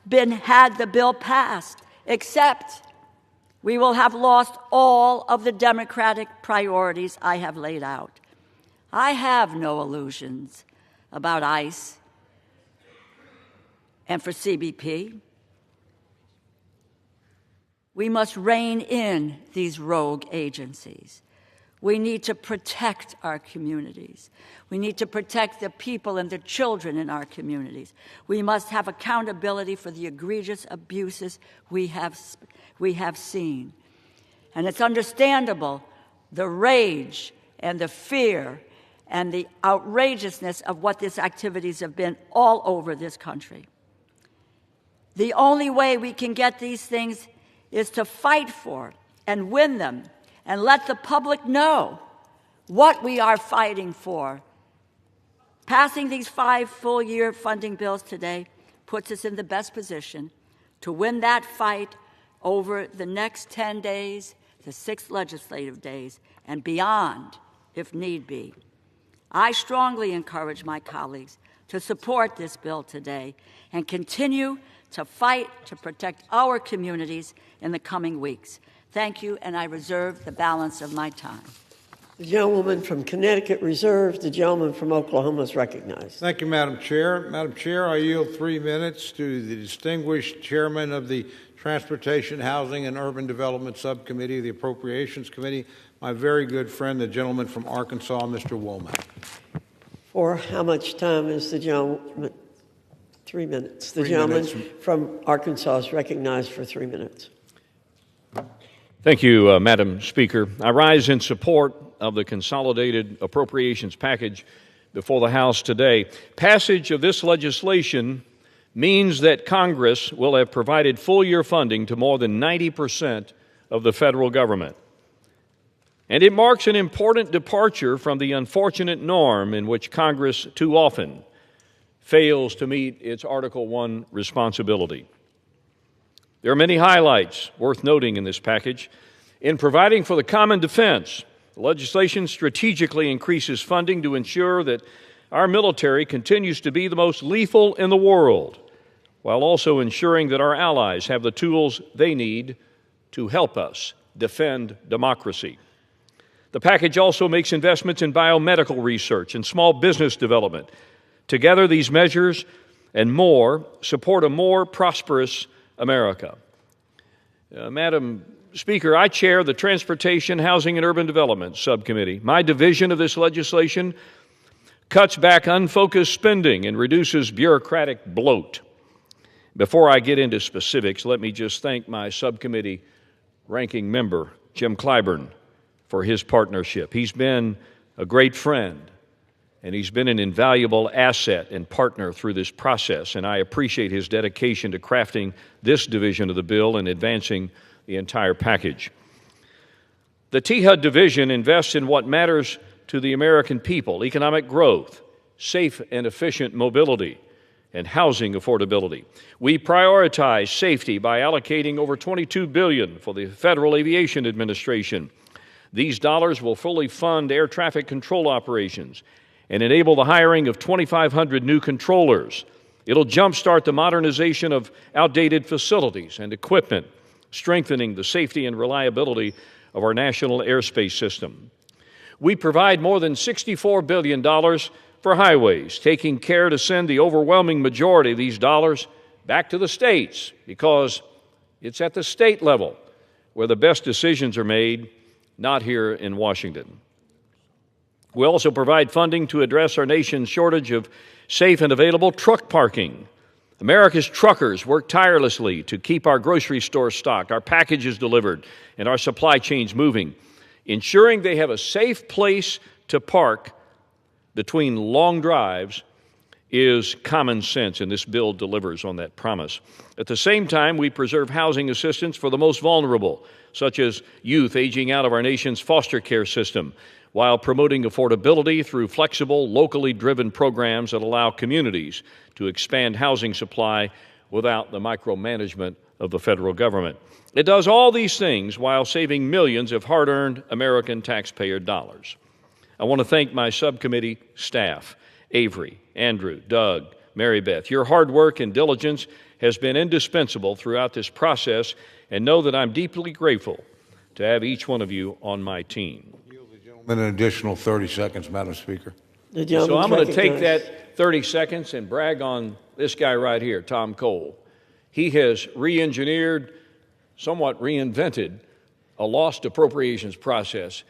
been had the bill passed, except we will have lost all of the democratic priorities I have laid out. I have no illusions about ICE and for CBP. We must rein in these rogue agencies. We need to protect our communities. We need to protect the people and the children in our communities. We must have accountability for the egregious abuses we have seen. And it's understandable the rage and the fear and the outrageousness of what these activities have been all over this country. The only way we can get these things is to fight for and win them and let the public know what we are fighting for. Passing these 5 full-year funding bills today puts us in the best position to win that fight over the next 10 days, the 6 legislative days, and beyond, if need be. I strongly encourage my colleagues to support this bill today and continue to fight to protect our communities in the coming weeks. Thank you, and I reserve the balance of my time. The gentlewoman from Connecticut reserved. The gentleman from Oklahoma is recognized. Thank you, Madam Chair. Madam Chair, I yield 3 minutes to the distinguished chairman of the Transportation, Housing, and Urban Development Subcommittee of the Appropriations Committee, my very good friend, the gentleman from Arkansas, Mr. Womack. For how much time is the gentleman? 3 minutes. The gentleman from Arkansas is recognized for 3 minutes. Thank you, Madam Speaker. I rise in support of the consolidated appropriations package before the House today. Passage of this legislation means that Congress will have provided full-year funding to more than 90% of the federal government. And it marks an important departure from the unfortunate norm in which Congress too often fails to meet its Article I responsibility. There are many highlights worth noting in this package. In providing for the common defense, the legislation strategically increases funding to ensure that our military continues to be the most lethal in the world, while also ensuring that our allies have the tools they need to help us defend democracy. The package also makes investments in biomedical research and small business development. Together, these measures and more support a more prosperous America. Madam Speaker, I chair the Transportation, Housing, and Urban Development Subcommittee. My division of this legislation cuts back unfocused spending and reduces bureaucratic bloat. Before I get into specifics, let me just thank my subcommittee ranking member, Jim Clyburn, for his partnership. He's been a great friend, and he's been an invaluable asset and partner through this process, and I appreciate his dedication to crafting this division of the bill and advancing the entire package. The THUD division invests in what matters to the American people: economic growth, safe and efficient mobility, and housing affordability. We prioritize safety by allocating over $22 billion for the Federal Aviation Administration. These dollars will fully fund air traffic control operations and enable the hiring of 2,500 new controllers. It'll jumpstart the modernization of outdated facilities and equipment, strengthening the safety and reliability of our national airspace system. We provide more than $64 billion for highways, taking care to send the overwhelming majority of these dollars back to the states, because it's at the state level where the best decisions are made, not here in Washington. We also provide funding to address our nation's shortage of safe and available truck parking. America's truckers work tirelessly to keep our grocery stores stocked, our packages delivered, and our supply chains moving. Ensuring they have a safe place to park between long drives is common sense, and this bill delivers on that promise. At the same time, we preserve housing assistance for the most vulnerable, such as youth aging out of our nation's foster care system, while promoting affordability through flexible, locally driven programs that allow communities to expand housing supply without the micromanagement of the federal government. It does all these things while saving millions of hard-earned American taxpayer dollars. I want to thank my subcommittee staff, Avery, Andrew, Doug, Mary Beth. Your hard work and diligence has been indispensable throughout this process, and know that I'm deeply grateful to have each one of you on my team. An additional 30 seconds, Madam Speaker. So I'm going to take that 30 seconds and brag on this guy right here, Tom Cole. He has re-engineered, somewhat reinvented, a lost appropriations process,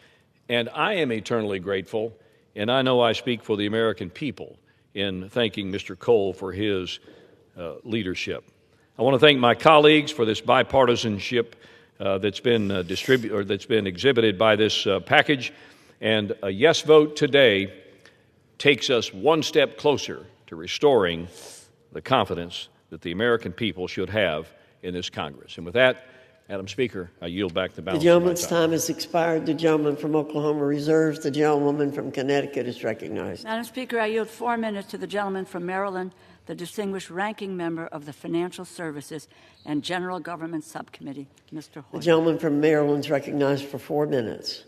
and I am eternally grateful, and I know I speak for the American people in thanking Mr. Cole for his leadership. I want to thank my colleagues for this bipartisanship that's been exhibited by this package. And a yes vote today takes us one step closer to restoring the confidence that the American people should have in this Congress. And with that, Madam Speaker, I yield back the balance. The gentleman's time has expired. The gentleman from Oklahoma reserves. The gentlewoman from Connecticut is recognized. Madam Speaker, I yield 4 minutes to the gentleman from Maryland, the distinguished ranking member of the Financial Services and General Government Subcommittee, Mr. Hoyer. The gentleman from Maryland is recognized for 4 minutes.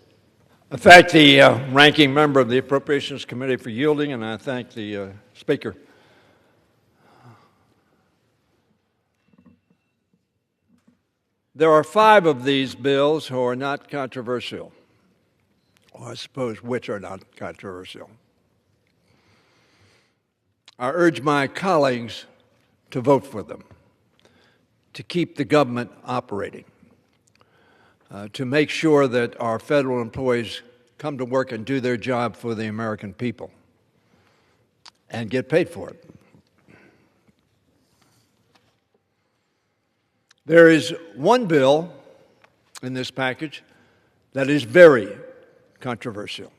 I thank the ranking member of the Appropriations Committee for yielding, and I thank the Speaker. There are 5 of these bills who are not controversial, or I suppose which are not controversial. I urge my colleagues to vote for them, to keep the government operating, to make sure that our federal employees come to work and do their job for the American people and get paid for it. There is one bill in this package that is very controversial.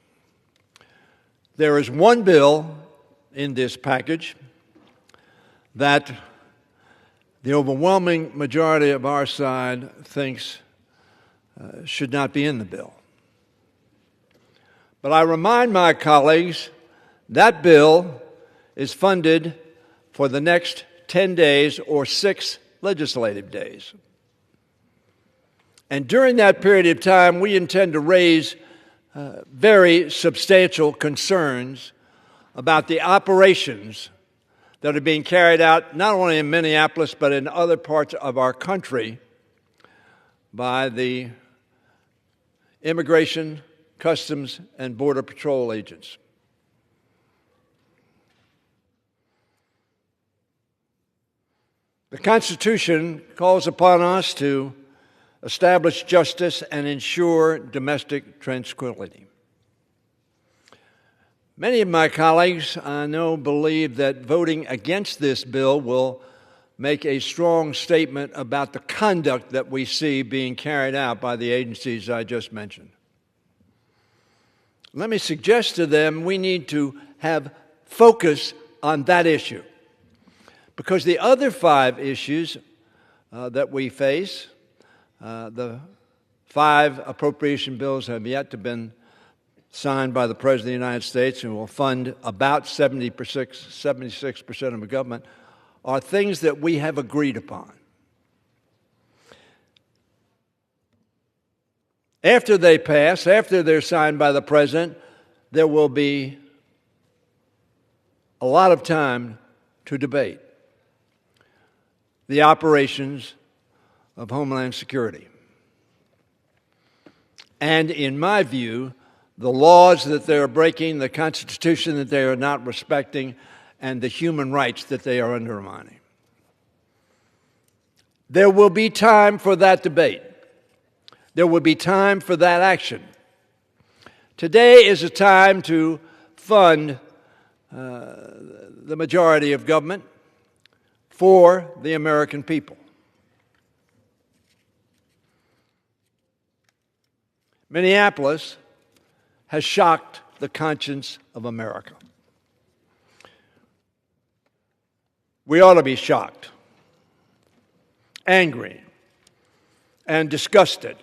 There is one bill in this package that the overwhelming majority of our side thinks should not be in the bill. But I remind my colleagues that bill is funded for the next 10 days or 6 legislative days. And during that period of time, we intend to raise very substantial concerns about the operations that are being carried out not only in Minneapolis but in other parts of our country by the Immigration, Customs, and Border Patrol agents. The Constitution calls upon us to establish justice and ensure domestic tranquility. Many of my colleagues, I know, believe that voting against this bill will make a strong statement about the conduct that we see being carried out by the agencies I just mentioned. Let me suggest to them we need to have focus on that issue, because the other 5 issues that we face, the 5 appropriation bills have yet to been signed by the President of the United States and will fund about 76% of the government, are things that we have agreed upon. After they pass, after they're signed by the President, there will be a lot of time to debate the operations of Homeland Security. And in my view, the laws that they are breaking, the Constitution that they are not respecting, and the human rights that they are undermining. There will be time for that debate. There will be time for that action. Today is a time to fund the majority of government for the American people. Minneapolis has shocked the conscience of America. We ought to be shocked, angry, and disgusted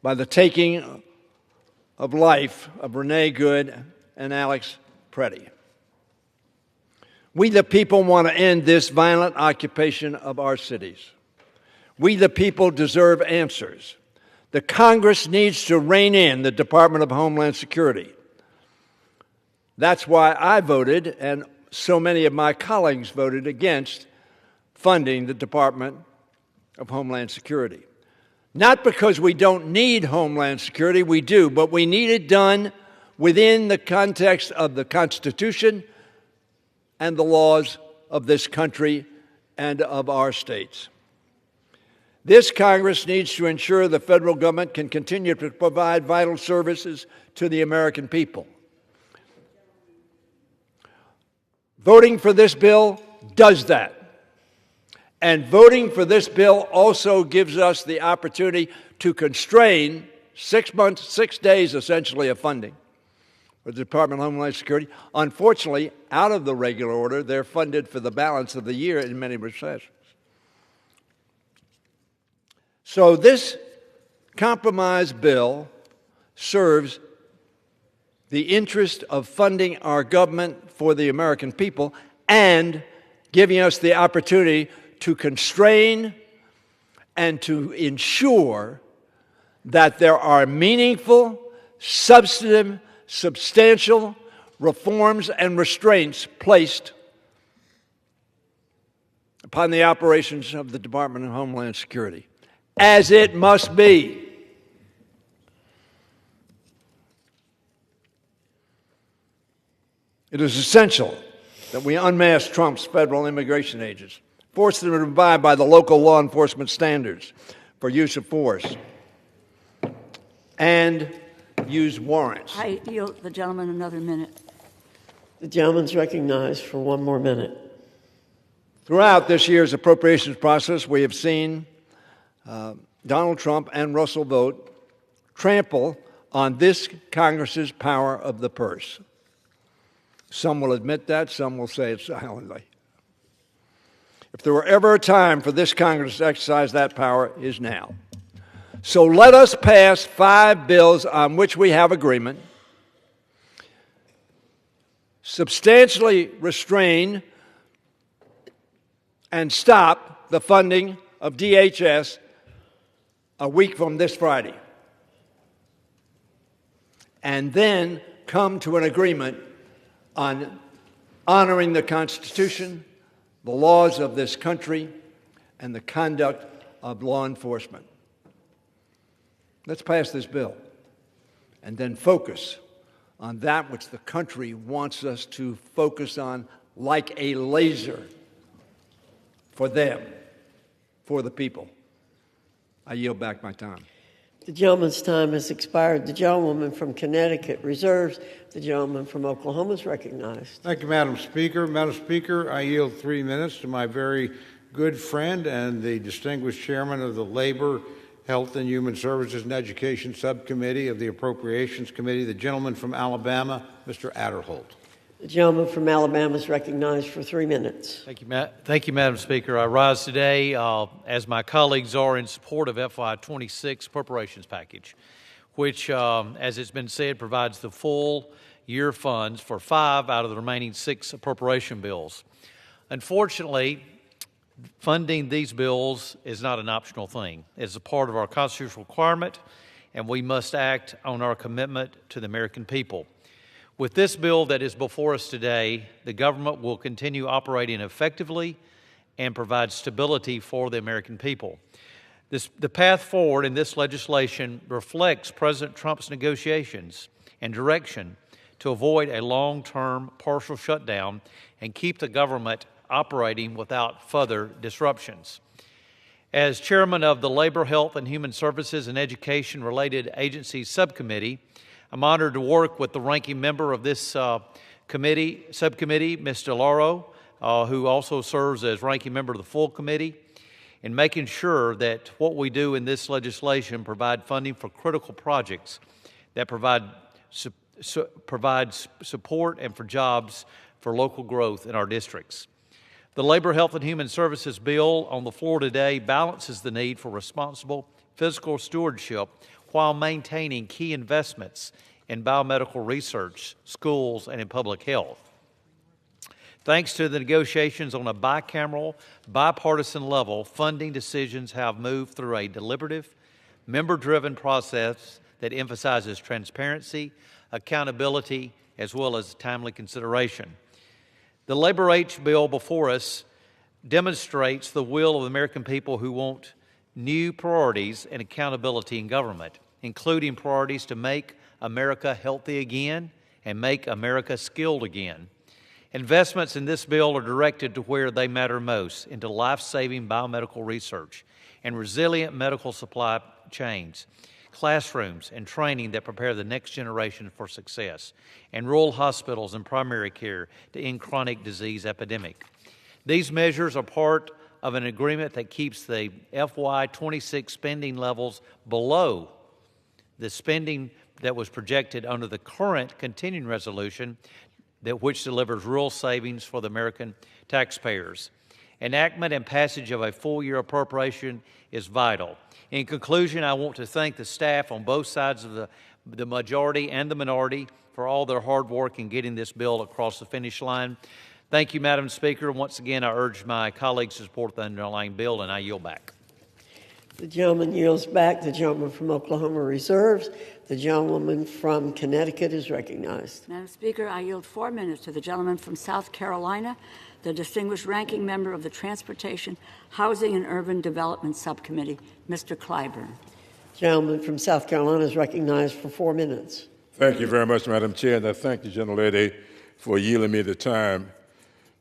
by the taking of life of Renee Good and Alex Preddy. We the people want to end this violent occupation of our cities. We the people deserve answers. The Congress needs to rein in the Department of Homeland Security. That's why I voted, and so many of my colleagues voted against funding the Department of Homeland Security. Not because we don't need Homeland Security, we do, but we need it done within the context of the Constitution and the laws of this country and of our states. This Congress needs to ensure the federal government can continue to provide vital services to the American people. Voting for this bill does that. And voting for this bill also gives us the opportunity to constrain 6 months, 6 days essentially of funding for the Department of Homeland Security. Unfortunately, out of the regular order, they're funded for the balance of the year in many respects. So this compromise bill serves the interest of funding our government for the American people and giving us the opportunity to constrain and to ensure that there are meaningful, substantive, substantial reforms and restraints placed upon the operations of the Department of Homeland Security, as it must be. It is essential that we unmask Trump's federal immigration agents, force them to abide by the local law enforcement standards for use of force, and use warrants. I yield the gentleman another minute. The gentleman's recognized for 1 more minute. Throughout this year's appropriations process, we have seen Donald Trump and Russell Vought trample on this Congress's power of the purse. Some will admit that, some will say it silently. If there were ever a time for this Congress to exercise that power, it is now. So let us pass 5 bills on which we have agreement, substantially restrain and stop the funding of DHS a week from this Friday, and then come to an agreement on honoring the Constitution, the laws of this country, and the conduct of law enforcement. Let's pass this bill and then focus on that which the country wants us to focus on like a laser for them, for the people. I yield back my time. The gentleman's time has expired. The gentlewoman from Connecticut reserves. The gentleman from Oklahoma is recognized. Thank you, Madam Speaker. Madam Speaker, I yield 3 minutes to my very good friend and the distinguished chairman of the Labor, Health and Human Services and Education Subcommittee of the Appropriations Committee, the gentleman from Alabama, Mr. Adderholt. The gentleman from Alabama is recognized for 3 minutes. Thank you, Madam Speaker. I rise today, as my colleagues are, in support of FY26 appropriations package, which, as it's been said, provides the full year funds for 5 out of the remaining 6 appropriation bills. Unfortunately, funding these bills is not an optional thing. It's a part of our constitutional requirement, and we must act on our commitment to the American people. With this bill that is before us today, the government will continue operating effectively and provide stability for the American people. The path forward in this legislation reflects President Trump's negotiations and direction to avoid a long-term partial shutdown and keep the government operating without further disruptions. As chairman of the Labor, Health and Human Services and Education Related Agencies Subcommittee, I'm honored to work with the ranking member of this subcommittee, Ms. DeLauro, who also serves as ranking member of the full committee, in making sure that what we do in this legislation provide funding for critical projects that provide support and for jobs for local growth in our districts. The Labor, Health and Human Services bill on the floor today balances the need for responsible fiscal stewardship while maintaining key investments in biomedical research, schools, and in public health. Thanks to the negotiations on a bicameral, bipartisan level, funding decisions have moved through a deliberative, member-driven process that emphasizes transparency, accountability, as well as timely consideration. The Labor H bill before us demonstrates the will of the American people who want new priorities and accountability in government, including priorities to make America healthy again and make America skilled again. Investments in this bill are directed to where they matter most, into life-saving biomedical research and resilient medical supply chains, classrooms and training that prepare the next generation for success, and rural hospitals and primary care to end chronic disease epidemic. These measures are part of an agreement that keeps the FY26 spending levels below the spending that was projected under the current continuing resolution, which delivers real savings for the American taxpayers. Enactment and passage of a full-year appropriation is vital. In conclusion, I want to thank the staff on both sides of the majority and the minority for all their hard work in getting this bill across the finish line. Thank you, Madam Speaker. Once again, I urge my colleagues to support the underlying bill, and I yield back. The gentleman yields back. The gentleman from Oklahoma reserves. The gentlewoman from Connecticut is recognized. Madam Speaker, I yield 4 minutes to the gentleman from South Carolina, the distinguished ranking member of the Transportation, Housing, and Urban Development Subcommittee, Mr. Clyburn. Gentleman from South Carolina is recognized for 4 minutes. Thank you very much, Madam Chair, and I thank the gentlelady for yielding me the time.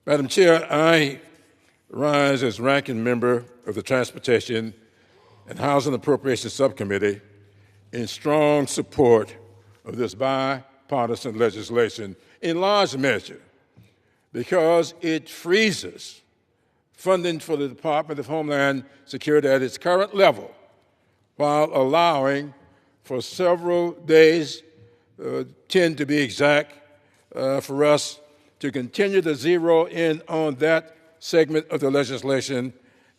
Madam Chair, I rise as ranking member of the Transportation and Housing Appropriations Subcommittee in strong support of this bipartisan legislation, in large measure because it freezes funding for the Department of Homeland Security at its current level, while allowing for several days, 10 to be exact, for us to continue to zero in on that segment of the legislation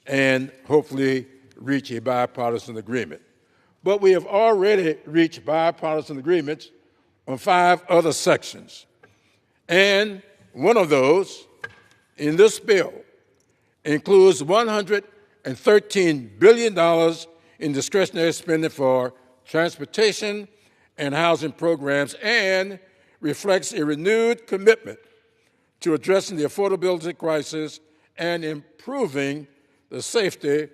and hopefully reach a bipartisan agreement. But we have already reached bipartisan agreements on 5 other sections. And one of those in this bill includes $113 billion in discretionary spending for transportation and housing programs and reflects a renewed commitment to addressing the affordability crisis and improving the safety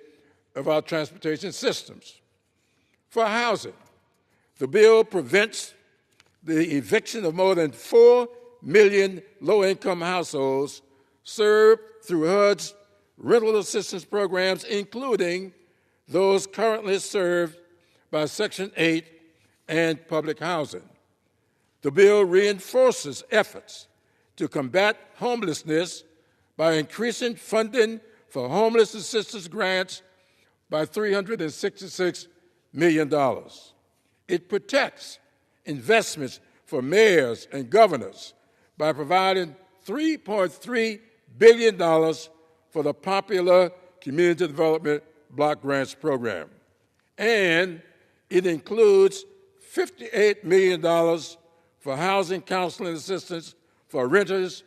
of our transportation systems. For housing, the bill prevents the eviction of more than 4 million low-income households served through HUD's rental assistance programs, including those currently served by Section 8 and public housing. The bill reinforces efforts to combat homelessness by increasing funding for homeless assistance grants by $366 million. It protects investments for mayors and governors by providing $3.3 billion for the popular Community Development Block Grants Program. And it includes $58 million for housing counseling assistance for renters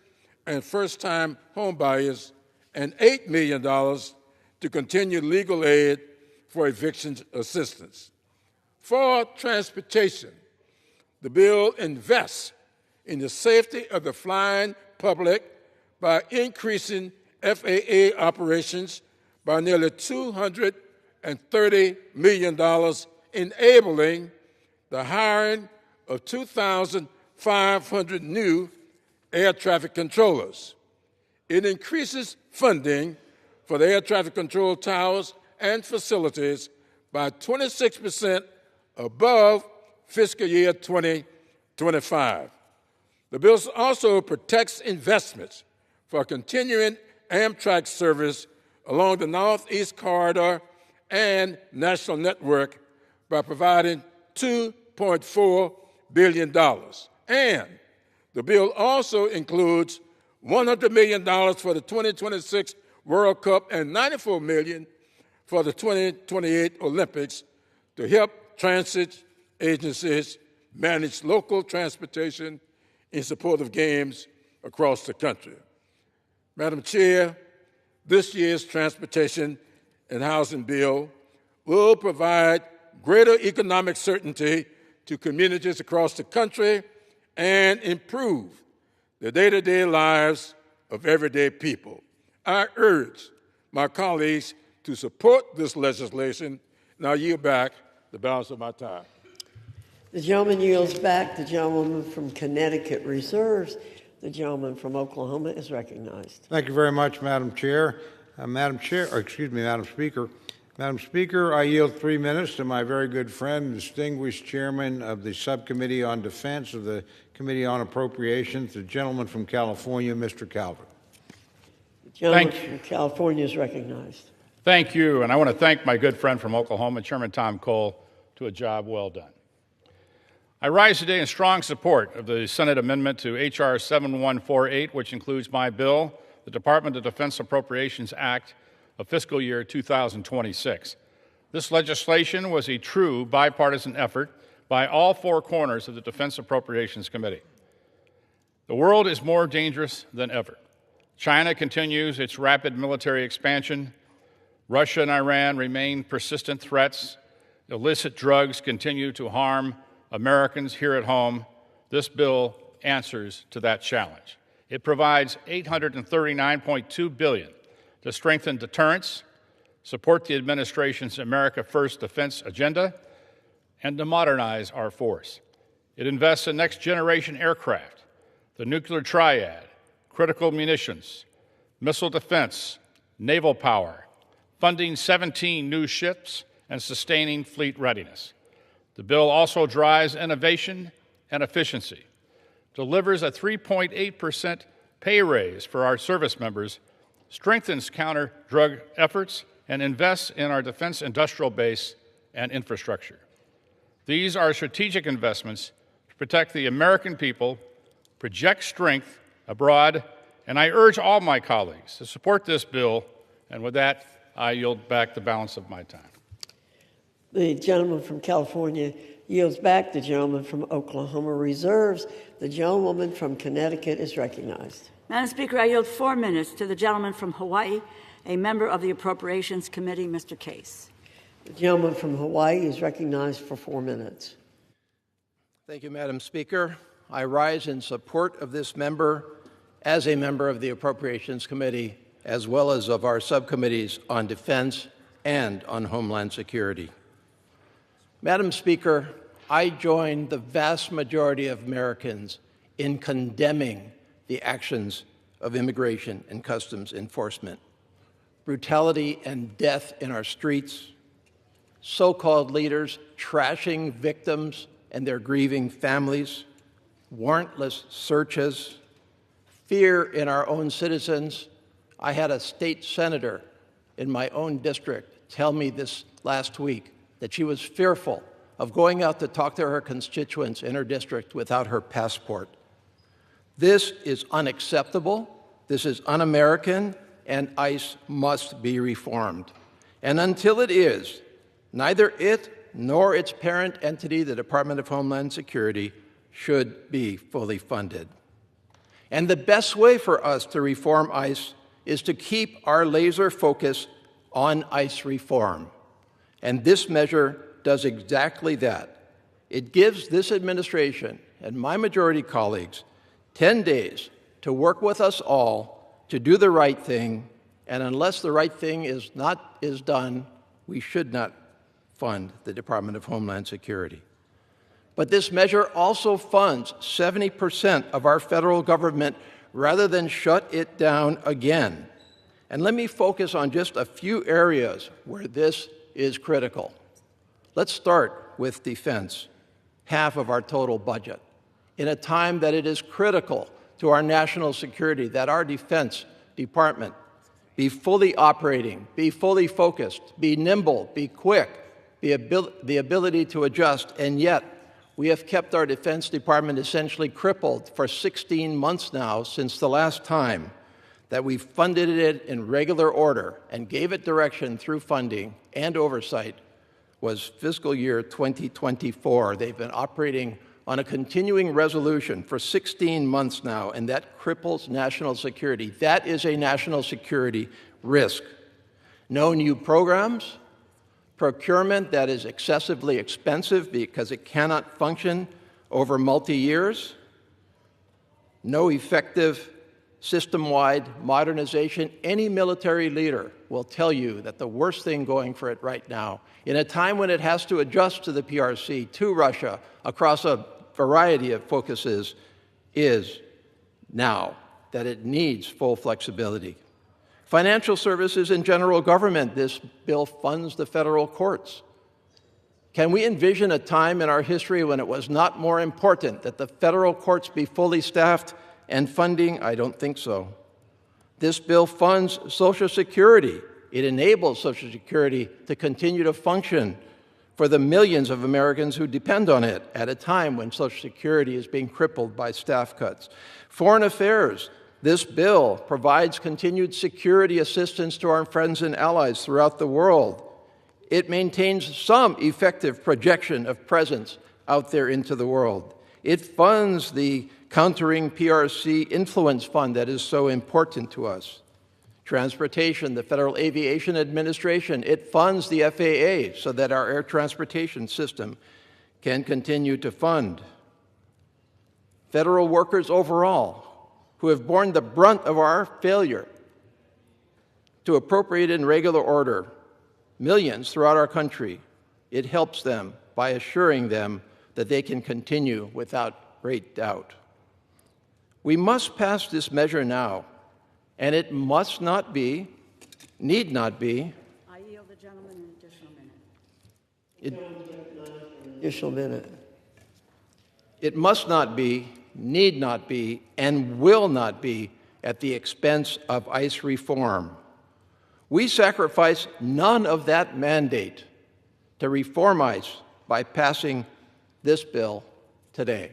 and first-time homebuyers, and $8 million to continue legal aid for eviction assistance. For transportation, the bill invests in the safety of the flying public by increasing FAA operations by nearly $230 million, enabling the hiring of 2,500 new air traffic controllers. It increases funding for the air traffic control towers and facilities by 26% above fiscal year 2025. The bill also protects investments for continuing Amtrak service along the Northeast Corridor and National Network by providing $2.4 billion. And the bill also includes $100 million for the 2026 World Cup and $94 million for the 2028 Olympics to help transit agencies manage local transportation in support of games across the country. Madam Chair, this year's transportation and housing bill will provide greater economic certainty to communities across the country and improve the day-to-day lives of everyday people. I urge my colleagues to support this legislation, and I yield back the balance of my time. The gentleman yields back. The gentleman from Connecticut reserves. The gentleman from Oklahoma is recognized. Thank you very much, Madam Chair. Madam Speaker. Madam Speaker, I yield 3 minutes to my very good friend, distinguished chairman of the Subcommittee on Defense of the Committee on Appropriations, the gentleman from California, Mr. Calvert. The gentleman from California is recognized. Thank you, and I want to thank my good friend from Oklahoma, Chairman Tom Cole, to a job well done. I rise today in strong support of the Senate amendment to H.R. 7148, which includes my bill, the Department of Defense Appropriations Act of fiscal year 2026. This legislation was a true bipartisan effort by all 4 corners of the Defense Appropriations Committee. The world is more dangerous than ever. China continues its rapid military expansion. Russia and Iran remain persistent threats. Illicit drugs continue to harm Americans here at home. This bill answers to that challenge. It provides $839.2 billion to strengthen deterrence, support the administration's America First defense agenda, and to modernize our force. It invests in next-generation aircraft, the nuclear triad, critical munitions, missile defense, naval power, funding 17 new ships, and sustaining fleet readiness. The bill also drives innovation and efficiency, delivers a 3.8% pay raise for our service members, strengthens counter-drug efforts, and invests in our defense industrial base and infrastructure. These are strategic investments to protect the American people, project strength abroad, and I urge all my colleagues to support this bill. And with that, I yield back the balance of my time. The gentleman from California yields back. The gentleman from Oklahoma reserves. The gentlewoman from Connecticut is recognized. Madam Speaker, I yield 4 minutes to the gentleman from Hawaii, a member of the Appropriations Committee, Mr. Case. The gentleman from Hawaii is recognized for 4 minutes. Thank you, Madam Speaker. I rise in support of this member as a member of the Appropriations Committee, as well as of our subcommittees on defense and on homeland security. Madam Speaker, I join the vast majority of Americans in condemning the actions of immigration and customs enforcement. Brutality and death in our streets, so-called leaders trashing victims and their grieving families, warrantless searches, fear in our own citizens. I had a state senator in my own district tell me this last week that she was fearful of going out to talk to her constituents in her district without her passport. This is unacceptable, this is un-American, and ICE must be reformed. And until it is, neither it nor its parent entity, the Department of Homeland Security, should be fully funded. And the best way for us to reform ICE is to keep our laser focus on ICE reform. And this measure does exactly that. It gives this administration and my majority colleagues 10 days to work with us all to do the right thing, and unless the right thing is done, we should not fund the Department of Homeland Security. But this measure also funds 70% of our federal government rather than shut it down again. And let me focus on just a few areas where this is critical. Let's start with defense, half of our total budget. In a time that it is critical to our national security that our Defense Department be fully operating, be fully focused, be nimble, be quick, the ability to adjust, and yet we have kept our Defense Department essentially crippled for 16 months now since the last time that we funded it in regular order and gave it direction through funding and oversight was fiscal year 2024. They've been operating on a continuing resolution for 16 months now, and that cripples national security. That is a national security risk. No new programs, procurement that is excessively expensive because it cannot function over multi-years, no effective system-wide modernization. Any military leader will tell you that the worst thing going for it right now, in a time when it has to adjust to the PRC, to Russia, across a variety of focuses, is now that it needs full flexibility. Financial services and general government, this bill funds the federal courts. Can we envision a time in our history when it was not more important that the federal courts be fully staffed and funding? I don't think so. This bill funds Social Security. It enables Social Security to continue to function for the millions of Americans who depend on it at a time when Social Security is being crippled by staff cuts. Foreign affairs. This bill provides continued security assistance to our friends and allies throughout the world. It maintains some effective projection of presence out there into the world. It funds the Countering PRC Influence Fund that is so important to us. Transportation, the Federal Aviation Administration, it funds the FAA so that our air transportation system can continue to fund. Federal workers overall, who have borne the brunt of our failure to appropriate in regular order, millions throughout our country, it helps them by assuring them that they can continue without great doubt. We must pass this measure now, and it must not be, need not be. I yield the gentleman an additional minute. Additional minute. It must not be, need not be, and will not be at the expense of ICE reform. We sacrifice none of that mandate to reform ICE by passing this bill today.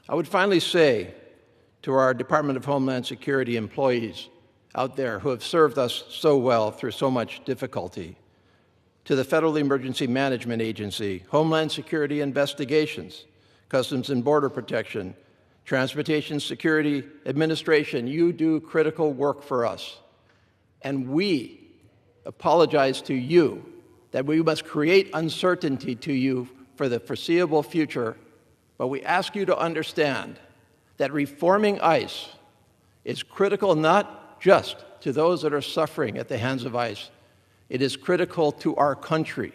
I would finally say to our Department of Homeland Security employees out there who have served us so well through so much difficulty, to the Federal Emergency Management Agency, Homeland Security Investigations, Customs and Border Protection, Transportation Security Administration, you do critical work for us. And we apologize to you that we must create uncertainty to you for the foreseeable future, but we ask you to understand that reforming ICE is critical not just to those that are suffering at the hands of ICE. It is critical to our country.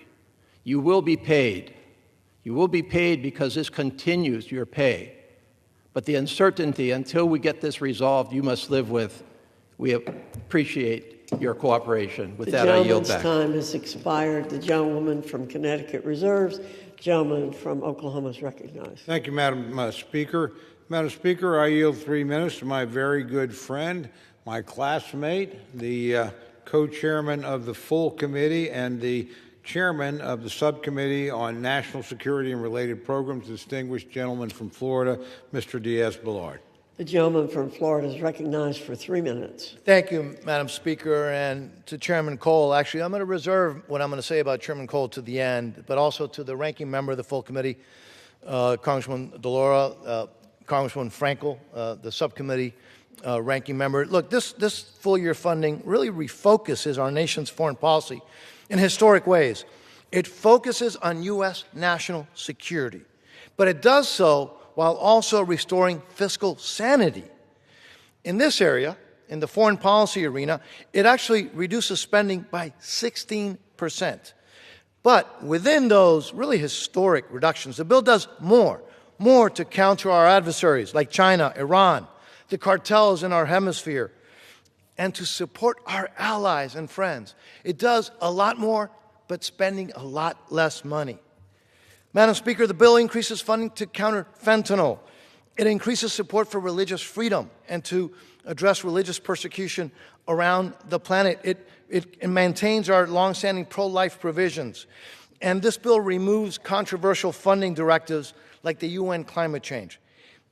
You will be paid. You will be paid because this continues your pay. But the uncertainty, until we get this resolved, you must live with. We appreciate your cooperation. With that, I yield back. The gentleman's time has expired. The gentlewoman from Connecticut reserves. The gentleman from Oklahoma is recognized. Thank you, Madam Speaker. Madam Speaker, I yield 3 minutes to my very good friend, my classmate, the co-chairman of the full committee and the chairman of the subcommittee on national security and related programs, distinguished gentleman from Florida, Mr. Diaz-Balart. The gentleman from Florida is recognized for 3 minutes. Thank you, Madam Speaker, and to Chairman Cole. Actually, I'm going to reserve what I'm going to say about Chairman Cole to the end, but also to the ranking member of the full committee, Congresswoman DeLauro, Congresswoman Frankel, the subcommittee ranking member. Look, this full-year funding really refocuses our nation's foreign policy in historic ways. It focuses on U.S. national security, but it does so while also restoring fiscal sanity. In this area, in the foreign policy arena, it actually reduces spending by 16%. But within those really historic reductions, the bill does more to counter our adversaries like China, Iran, the cartels in our hemisphere, and to support our allies and friends. It does a lot more, but spending a lot less money. Madam Speaker, the bill increases funding to counter fentanyl. It increases support for religious freedom and to address religious persecution around the planet. It maintains our longstanding pro-life provisions. And this bill removes controversial funding directives like the UN climate change.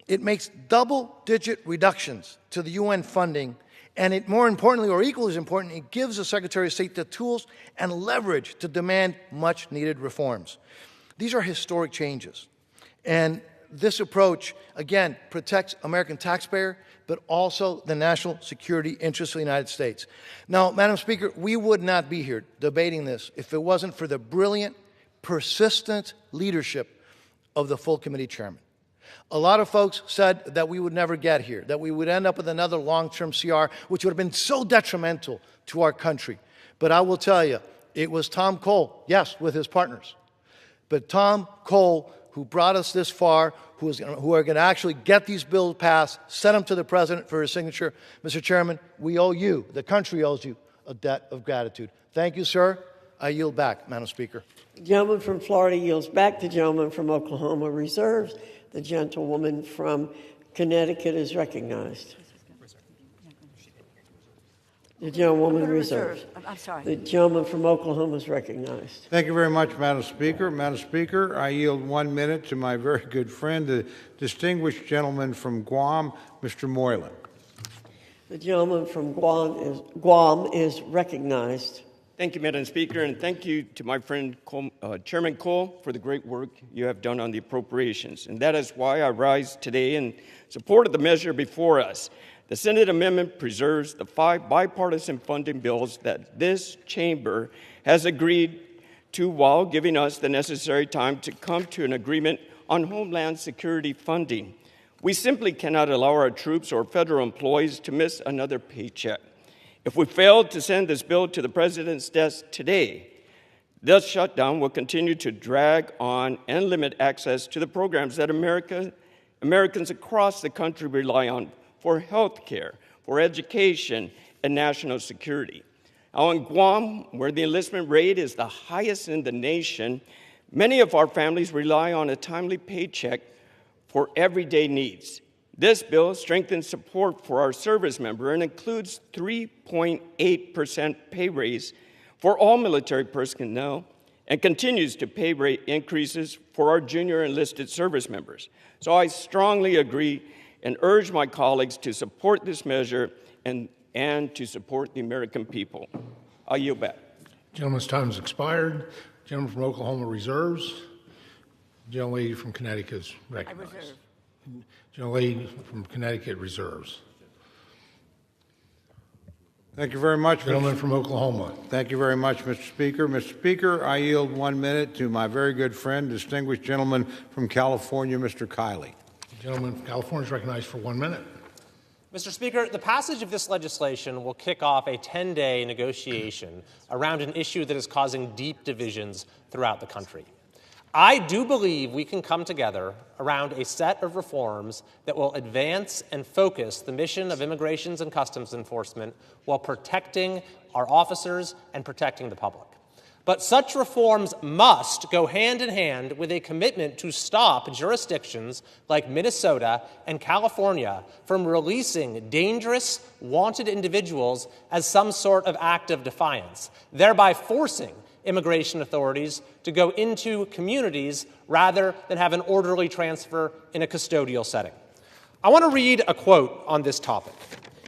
It makes double-digit reductions to the UN funding, and it, more importantly, or equally as important, it gives the Secretary of State the tools and leverage to demand much-needed reforms. These are historic changes, and this approach, again, protects American taxpayer, but also the national security interests of the United States. Now, Madam Speaker, we would not be here debating this if it wasn't for the brilliant, persistent leadership of the full committee chairman. A lot of folks said that we would never get here, that we would end up with another long-term CR, which would have been so detrimental to our country. But I will tell you, it was Tom Cole, yes, with his partners, but Tom Cole who brought us this far, who are going to actually get these bills passed, send them to the President for his signature. Mr. Chairman, we owe you, the country owes you, a debt of gratitude. Thank you, sir. I yield back, Madam Speaker. The gentleman from Florida yields back. The gentleman from Oklahoma reserves. The gentlewoman from Connecticut is recognized. The gentlewoman reserves. I'm sorry. The gentleman from Oklahoma is recognized. Thank you very much, Madam Speaker. Madam Speaker, I yield 1 minute to my very good friend, the distinguished gentleman from Guam, Mr. Moylan. The gentleman from Guam is recognized. Thank you, Madam Speaker, and thank you to my friend Chairman Cole for the great work you have done on the appropriations. And that is why I rise today in support of the measure before us. The Senate amendment preserves the 5 bipartisan funding bills that this chamber has agreed to while giving us the necessary time to come to an agreement on Homeland Security funding. We simply cannot allow our troops or federal employees to miss another paycheck. If we fail to send this bill to the President's desk today, this shutdown will continue to drag on and limit access to the programs that Americans across the country rely on for health care, for education, and national security. Now, in Guam, where the enlistment rate is the highest in the nation, many of our families rely on a timely paycheck for everyday needs. This bill strengthens support for our service member and includes 3.8% pay raise for all military personnel and continues to pay rate increases for our junior enlisted service members. So I strongly agree and urge my colleagues to support this measure and to support the American people. I yield back. Gentleman's time has expired. Gentleman from Oklahoma reserves. Gentlelady from Connecticut is recognized. I reserve. Gentlelady from Connecticut reserves. Thank you very much. Gentleman from Oklahoma. Thank you very much, Mr. Speaker. Mr. Speaker, I yield 1 minute to my very good friend, distinguished gentleman from California, Mr. Kiley. The gentleman from California is recognized for 1 minute. Mr. Speaker, the passage of this legislation will kick off a 10-day negotiation around an issue that is causing deep divisions throughout the country. I do believe we can come together around a set of reforms that will advance and focus the mission of Immigration and Customs Enforcement while protecting our officers and protecting the public. But such reforms must go hand in hand with a commitment to stop jurisdictions like Minnesota and California from releasing dangerous, wanted individuals as some sort of act of defiance, thereby forcing immigration authorities to go into communities rather than have an orderly transfer in a custodial setting. I want to read a quote on this topic.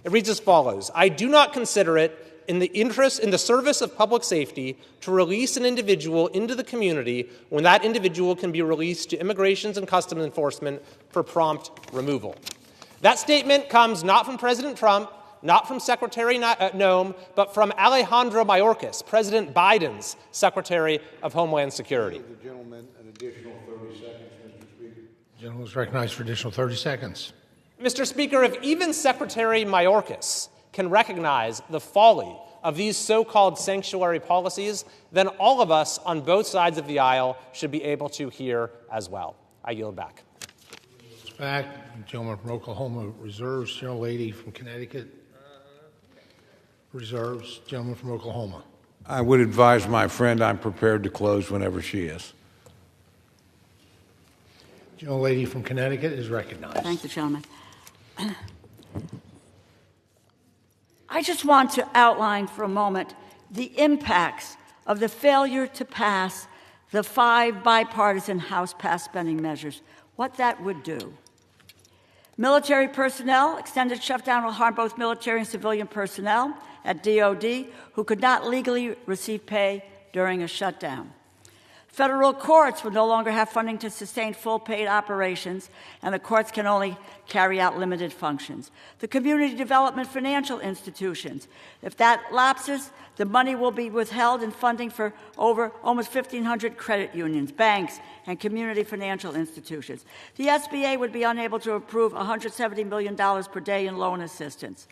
It reads as follows: "I do not consider it in the service of public safety to release an individual into the community when that individual can be released to Immigration and Customs Enforcement for prompt removal." That statement comes not from President Trump, not from Secretary Noem, but from Alejandro Mayorkas, President Biden's Secretary of Homeland Security. The gentleman an additional 30 seconds, Mr. Speaker. The gentleman is recognized for additional 30 seconds. Mr. Speaker, if even Secretary Mayorkas can recognize the folly of these so-called sanctuary policies, then all of us on both sides of the aisle should be able to hear as well. I yield back. Back. Gentleman from Oklahoma reserves. Gentlelady from Connecticut reserves. Gentleman from Oklahoma. I would advise my friend I'm prepared to close whenever she is. Gentlelady from Connecticut is recognized. Thank you, gentleman. I just want to outline for a moment the impacts of the failure to pass the 5 bipartisan House-passed spending measures, what that would do. Military personnel, extended shutdown will harm both military and civilian personnel at DOD who could not legally receive pay during a shutdown. Federal courts will no longer have funding to sustain full paid operations, and the courts can only carry out limited functions. The community development financial institutions, if that lapses, the money will be withheld in funding for over almost 1,500 credit unions, banks, and community financial institutions. The SBA would be unable to approve $170 million per day in loan assistance.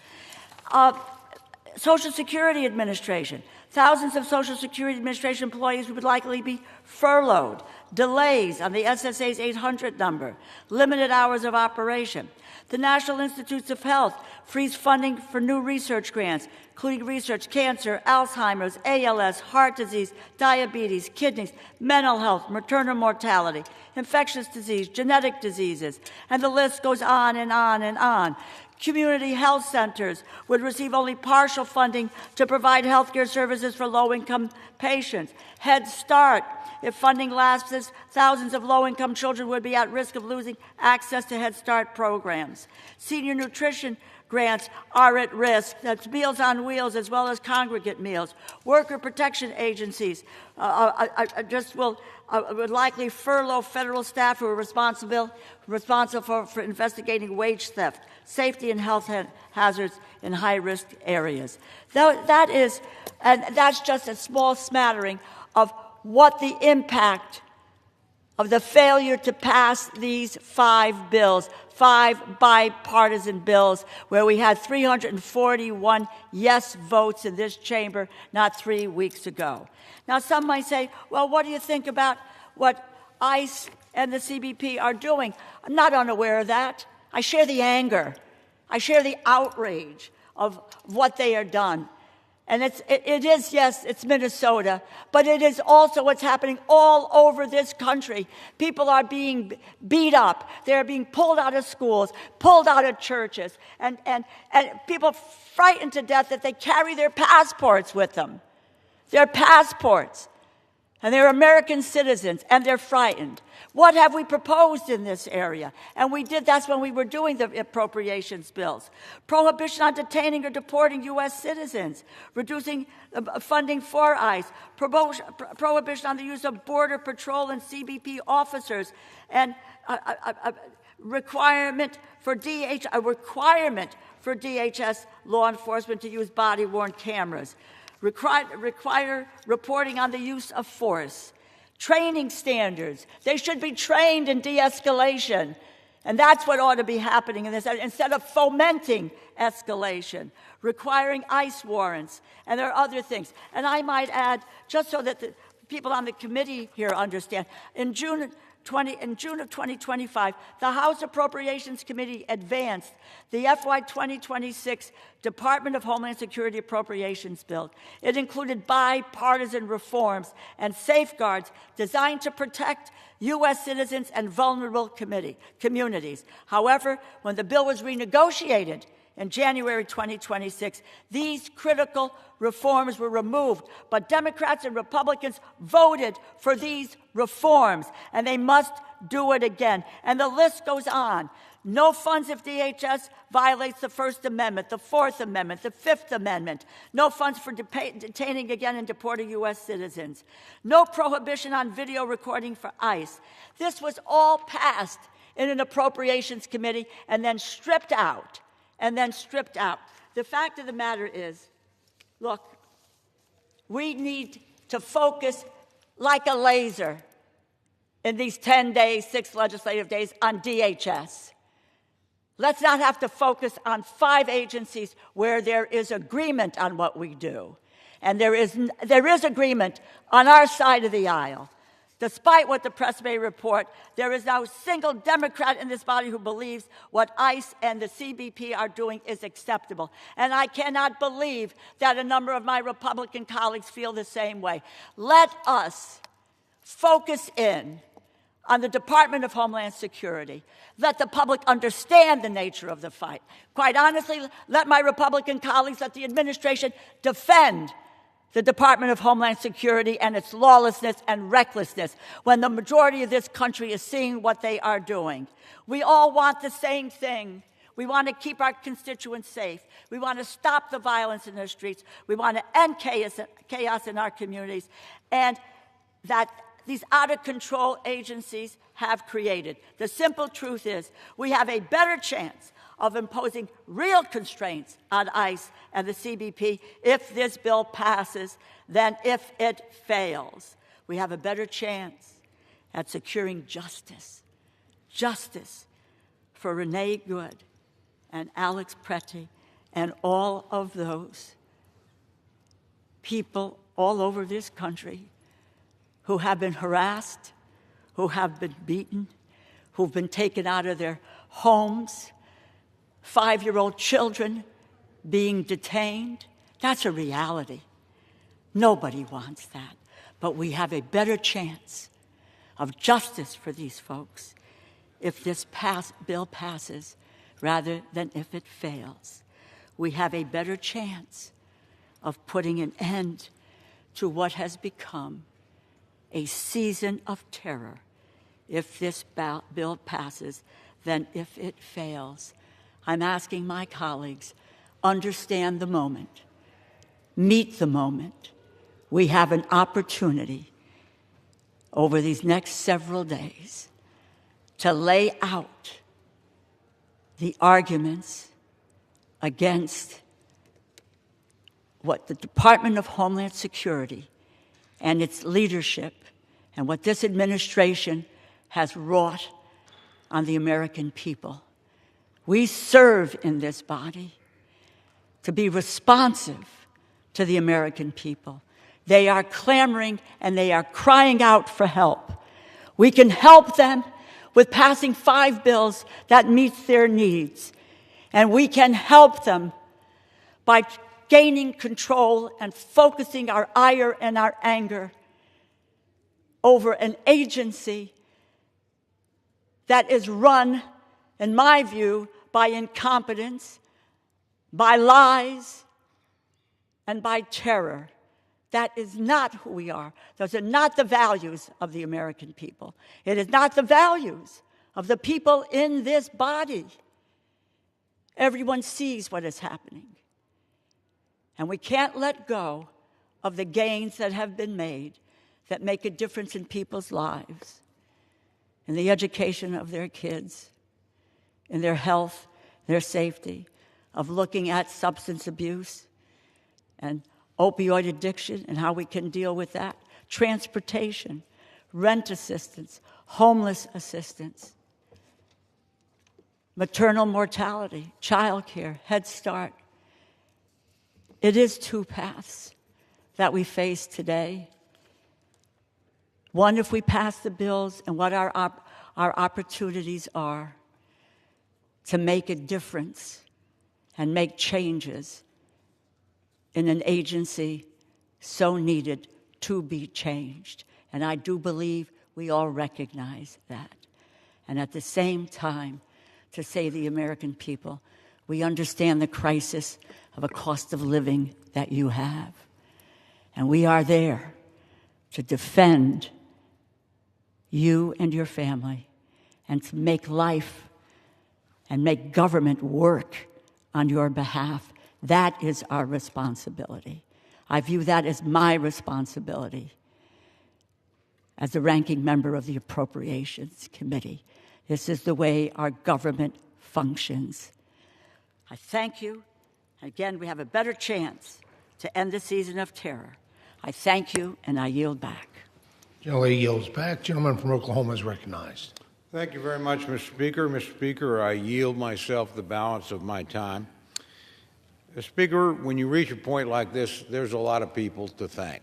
Social Security Administration. Thousands of Social Security Administration employees would likely be furloughed, delays on the SSA's 800 number, limited hours of operation. The National Institutes of Health freeze funding for new research grants, including research, cancer, Alzheimer's, ALS, heart disease, diabetes, kidneys, mental health, maternal mortality, infectious disease, genetic diseases, and the list goes on and on and on. Community health centers would receive only partial funding to provide health care services for low-income patients. Head Start, if funding lapses, thousands of low-income children would be at risk of losing access to Head Start programs. Senior nutrition grants are at risk. That's Meals on Wheels as well as congregate meals. Worker protection agencies would likely furlough federal staff who are responsible for investigating wage theft, safety and health hazards in high-risk areas. That's just a small smattering of what the impact of the failure to pass these 5 bills, 5 bipartisan bills, where we had 341 yes votes in this chamber not 3 weeks ago. Now, some might say, well, what do you think about what ICE and the CBP are doing? I'm not unaware of that. I share the anger. I share the outrage of what they are done. And it is, yes, it's Minnesota, but it is also what's happening all over this country. People are being beat up. They're being pulled out of schools, pulled out of churches, and people frightened to death that they carry their passports with them. Their passports. And they're American citizens, and they're frightened. What have we proposed in this area? And that's when we were doing the appropriations bills. Prohibition on detaining or deporting U.S. citizens, reducing funding for ICE, prohibition on the use of Border Patrol and CBP officers, and a requirement for DHS law enforcement to use body-worn cameras. Require reporting on the use of force. Training standards. They should be trained in de-escalation. And that's what ought to be happening in this, instead of fomenting escalation. Requiring ICE warrants. And there are other things. And I might add, just so that the people on the committee here understand, in June of 2025, the House Appropriations Committee advanced the FY 2026 Department of Homeland Security Appropriations Bill. It included bipartisan reforms and safeguards designed to protect U.S. citizens and vulnerable communities. However, when the bill was renegotiated in January 2026, these critical reforms were removed, but Democrats and Republicans voted for these reforms, and they must do it again. And the list goes on. No funds if DHS violates the First Amendment, the Fourth Amendment, the Fifth Amendment. No funds for detaining again and deporting U.S. citizens. No prohibition on video recording for ICE. This was all passed in an Appropriations Committee and then stripped out. The fact of the matter is, look, we need to focus like a laser in these 10 days, 6 legislative days on DHS. Let's not have to focus on 5 agencies where there is agreement on what we do. And there is agreement on our side of the aisle. Despite what the press may report, there is now a single Democrat in this body who believes what ICE and the CBP are doing is acceptable. And I cannot believe that a number of my Republican colleagues feel the same way. Let us focus in on the Department of Homeland Security. Let the public understand the nature of the fight. Quite honestly, let my Republican colleagues, let the administration defend the Department of Homeland Security and its lawlessness and recklessness when the majority of this country is seeing what they are doing. We all want the same thing. We want to keep our constituents safe. We want to stop the violence in the streets. We want to end chaos in our communities. And that these out-of-control agencies have created. The simple truth is we have a better chance of imposing real constraints on ICE and the CBP if this bill passes than if it fails. We have a better chance at securing justice. Justice for Renee Good and Alex Pretty and all of those people all over this country who have been harassed, who have been beaten, who've been taken out of their homes, 5-year-old children being detained. That's a reality. Nobody wants that. But we have a better chance of justice for these folks if this bill passes rather than if it fails. We have a better chance of putting an end to what has become a season of terror if this bill passes than if it fails. I'm asking my colleagues, understand the moment, meet the moment. We have an opportunity over these next several days to lay out the arguments against what the Department of Homeland Security and its leadership and what this administration has wrought on the American people. We serve in this body to be responsive to the American people. They are clamoring and they are crying out for help. We can help them with passing 5 bills that meet their needs. And we can help them by gaining control and focusing our ire and our anger over an agency that is run, in my view, by incompetence, by lies, and by terror. That is not who we are. Those are not the values of the American people. It is not the values of the people in this body. Everyone sees what is happening. And we can't let go of the gains that have been made that make a difference in people's lives, in the education of their kids, in their health, their safety, of looking at substance abuse and opioid addiction and how we can deal with that, transportation, rent assistance, homeless assistance, maternal mortality, child care, Head Start. It is two paths that we face today. One, if we pass the bills, and what our opportunities are to make a difference and make changes in an agency so needed to be changed. And I do believe we all recognize that. And at the same time, to say to the American people, we understand the crisis of a cost of living that you have. And we are there to defend you and your family and to make life and make government work on your behalf. That is our responsibility. I view that as my responsibility as the ranking member of the Appropriations Committee. This is the way our government functions. I thank you. Again, we have a better chance to end the season of terror. I thank you, and I yield back. Gentlelady yields back. Gentleman from Oklahoma is recognized. Thank you very much, Mr. Speaker. Mr. Speaker, I yield myself the balance of my time. Mr. Speaker, when you reach a point like this, there's a lot of people to thank.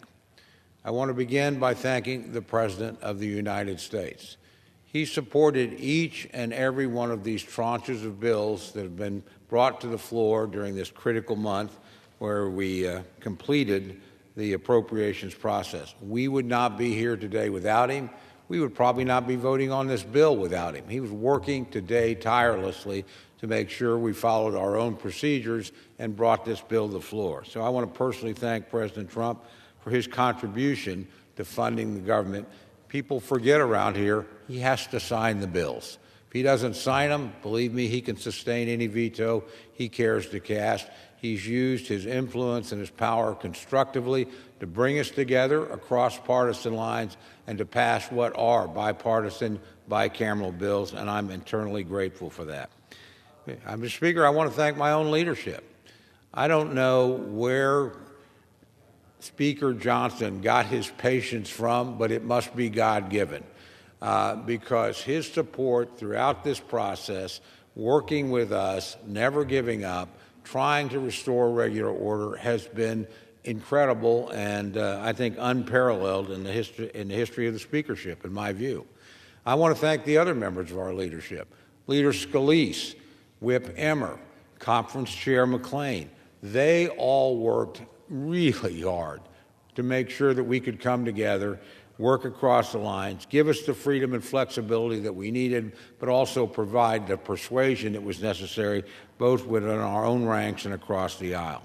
I want to begin by thanking the President of the United States. He supported each and every one of these tranches of bills that have been brought to the floor during this critical month where we completed the appropriations process. We would not be here today without him. We would probably not be voting on this bill without him. He was working today tirelessly to make sure we followed our own procedures and brought this bill to the floor. So I want to personally thank President Trump for his contribution to funding the government. People forget around here, he has to sign the bills. If he doesn't sign them, believe me, he can sustain any veto he cares to cast. He's used his influence and his power constructively to bring us together across partisan lines and to pass what are bipartisan, bicameral bills, and I'm eternally grateful for that. Mr. Speaker, I want to thank my own leadership. I don't know where Speaker Johnson got his patience from, but it must be God-given, because his support throughout this process, working with us, never giving up, trying to restore regular order has been incredible and I think unparalleled in the history of the speakership, in my view. I want to thank the other members of our leadership, Leader Scalise, Whip Emmer, Conference Chair McClain. They all worked really hard to make sure that we could come together, work across the lines, give us the freedom and flexibility that we needed, but also provide the persuasion that was necessary both within our own ranks and across the aisle.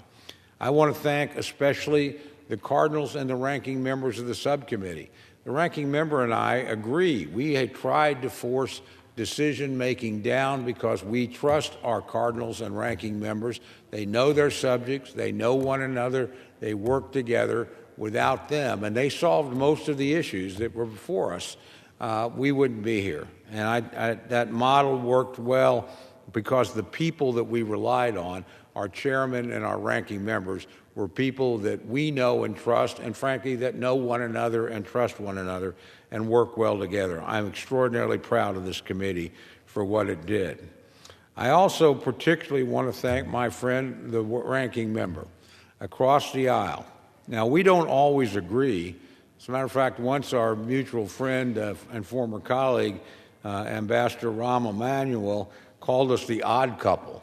I want to thank especially the Cardinals and the ranking members of the subcommittee. The ranking member and I agree. We had tried to force decision-making down because we trust our Cardinals and ranking members. They know their subjects. They know one another. They work together. Without them, and they solved most of the issues that were before us, we wouldn't be here. And that model worked well because the people that we relied on, our chairman and our ranking members, were people that we know and trust, and frankly, that know one another and trust one another and work well together. I'm extraordinarily proud of this committee for what it did. I also particularly want to thank my friend, the ranking member, across the aisle. Now, we don't always agree. As a matter of fact, once our mutual friend and former colleague, Ambassador Rahm Emanuel, called us the odd couple.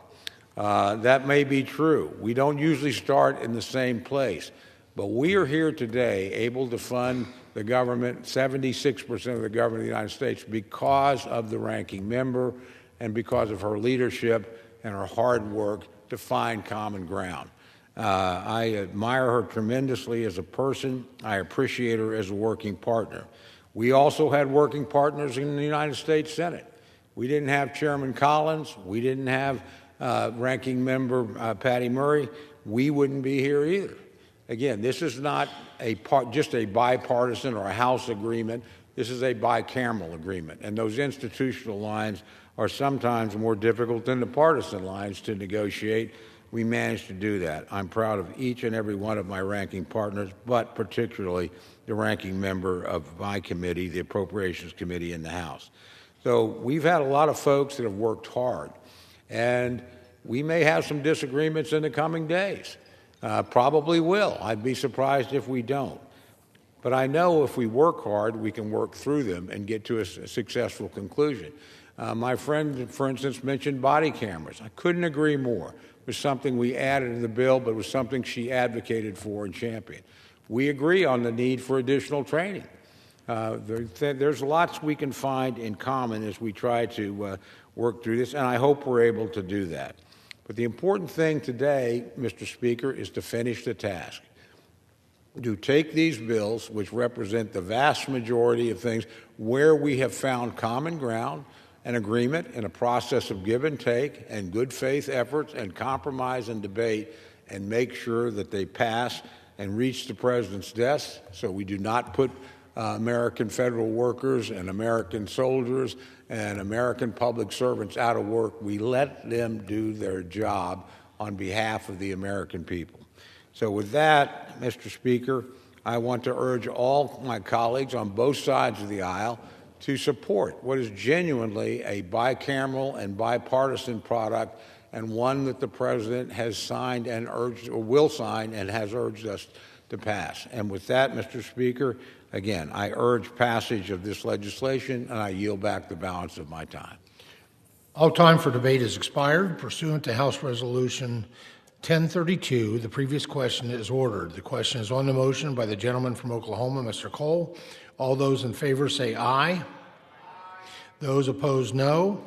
That may be true. We don't usually start in the same place. But we are here today able to fund the government, 76% of the government of the United States, because of the ranking member and because of her leadership and her hard work to find common ground. I admire her tremendously as a person. I appreciate her as a working partner. We also had working partners in the United States Senate. We didn't have Chairman Collins. We didn't have Ranking Member Patty Murray. We wouldn't be here either. Again, this is not just a bipartisan or a House agreement. This is a bicameral agreement, and those institutional lines are sometimes more difficult than the partisan lines to negotiate. We managed to do that. I'm proud of each and every one of my ranking partners, but particularly the ranking member of my committee, the Appropriations Committee in the House. So we've had a lot of folks that have worked hard, and we may have some disagreements in the coming days. Probably will. I'd be surprised if we don't. But I know if we work hard, we can work through them and get to a successful conclusion. My friend, for instance, mentioned body cameras. I couldn't agree more. It was something we added in the bill, but it was something she advocated for and championed. We agree on the need for additional training. There's lots we can find in common as we try to work through this, and I hope we're able to do that. But the important thing today, Mr. Speaker, is to finish the task. To take these bills, which represent the vast majority of things where we have found common ground and agreement in a process of give and take and good faith efforts and compromise and debate, and make sure that they pass and reach the President's desk so we do not put American federal workers and American soldiers and American public servants out of work. We let them do their job on behalf of the American people. So with that, Mr. Speaker, I want to urge all my colleagues on both sides of the aisle to support what is genuinely a bicameral and bipartisan product, and one that the President has signed and urged, or will sign, and has urged us to pass. And with that, Mr. Speaker, again, I urge passage of this legislation, and I yield back the balance of my time. All time for debate has expired. Pursuant to House Resolution 1032, the previous question is ordered. The question is on the motion by the gentleman from Oklahoma, Mr. Cole. All those in favor say aye. Those opposed, no.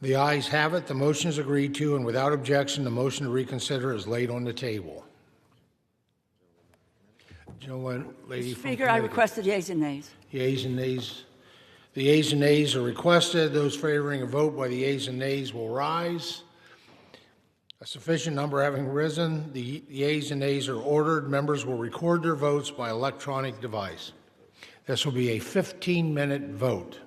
The ayes have it. The motion is agreed to, and without objection, the motion to reconsider is laid on the table. Lady Speaker, I requested yeas and nays. Yeas and nays. The yeas and nays are requested. Those favoring a vote by the yeas and nays will rise. A sufficient number having risen, the yeas and nays are ordered. Members will record their votes by electronic device. This will be a 15-minute vote.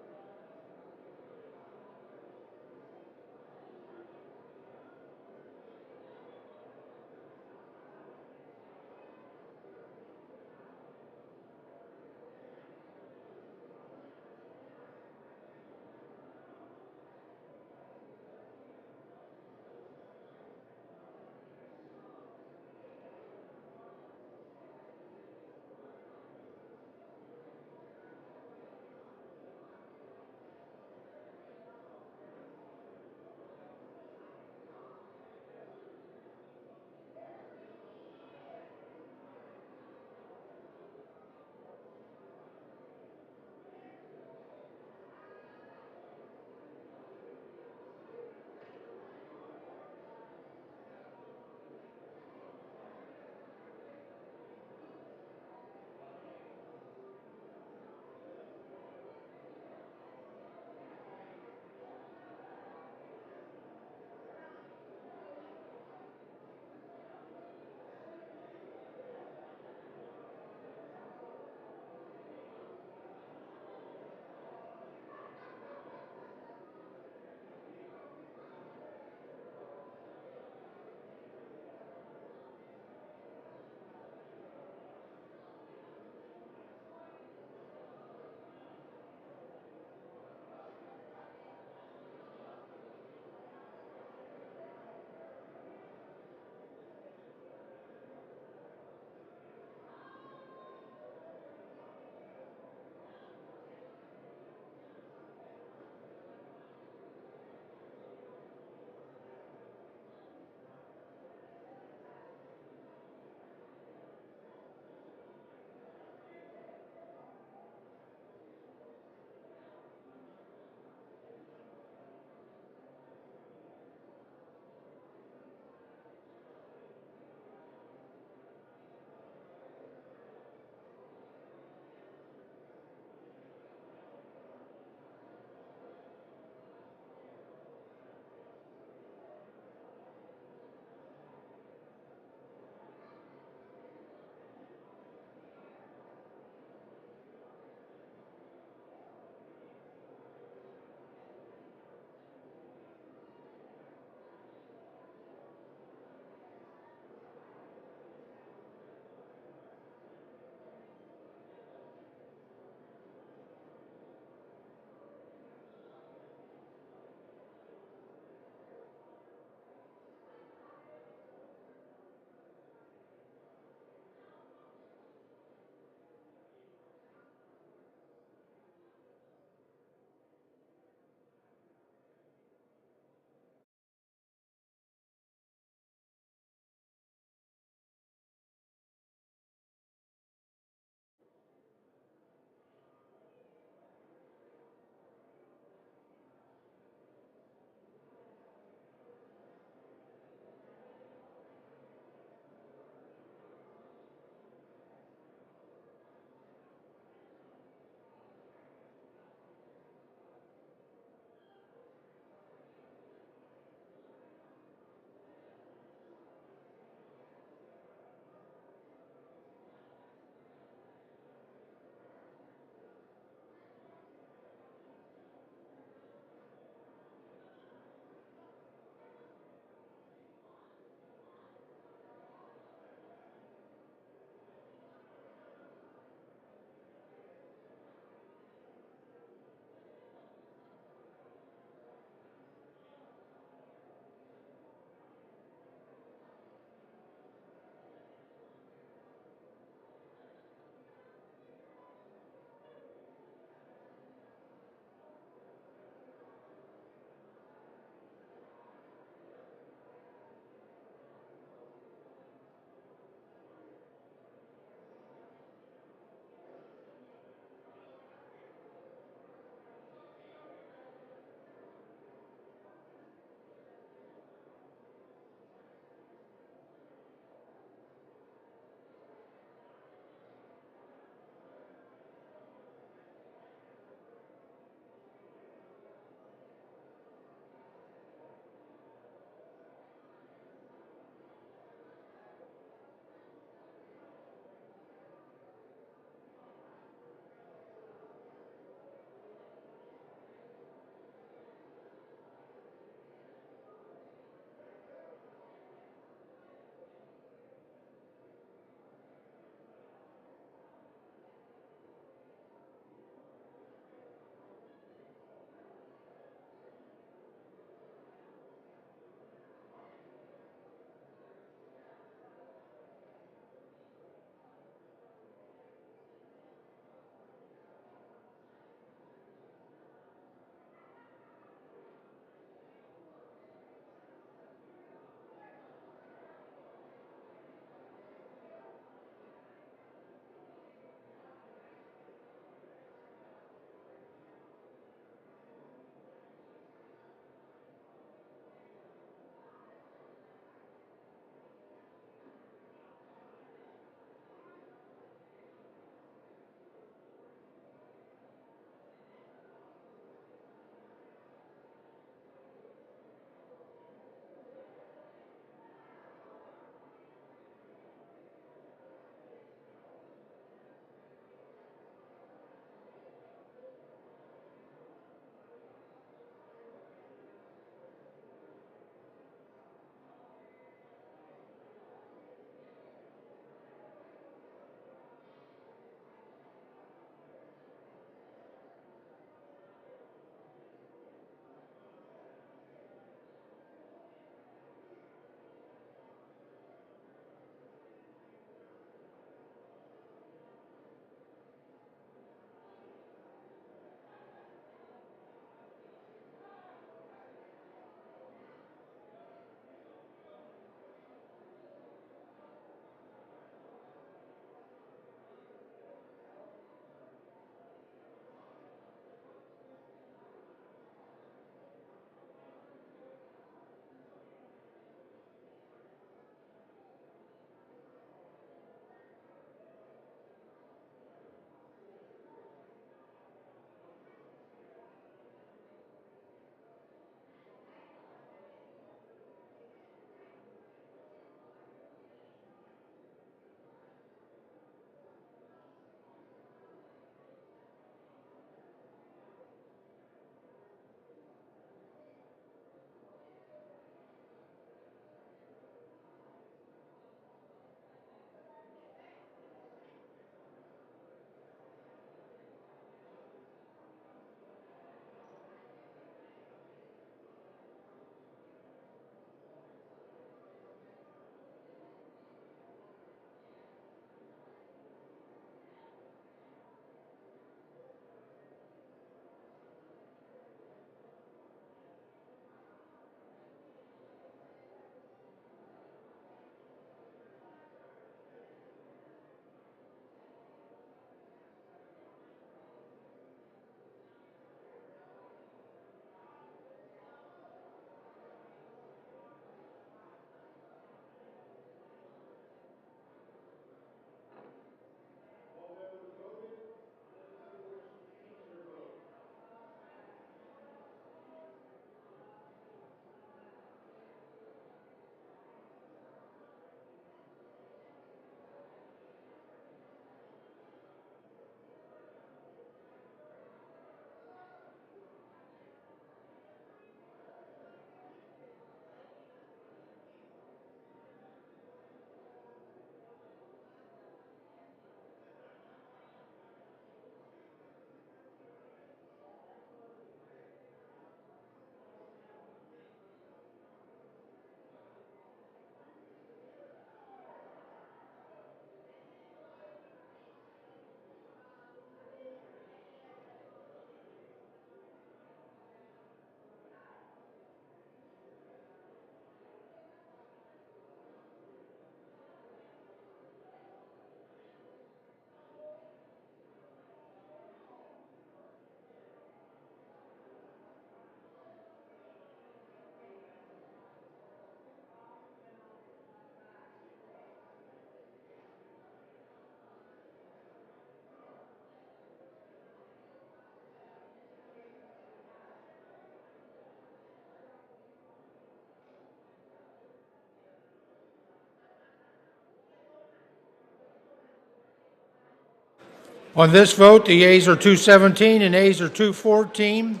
On this vote, the yeas are 217 and nays are 214.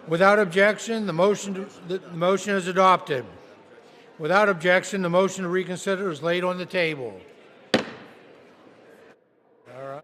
Without objection, the motion is adopted. Without objection, the motion to reconsider is laid on the table. All right.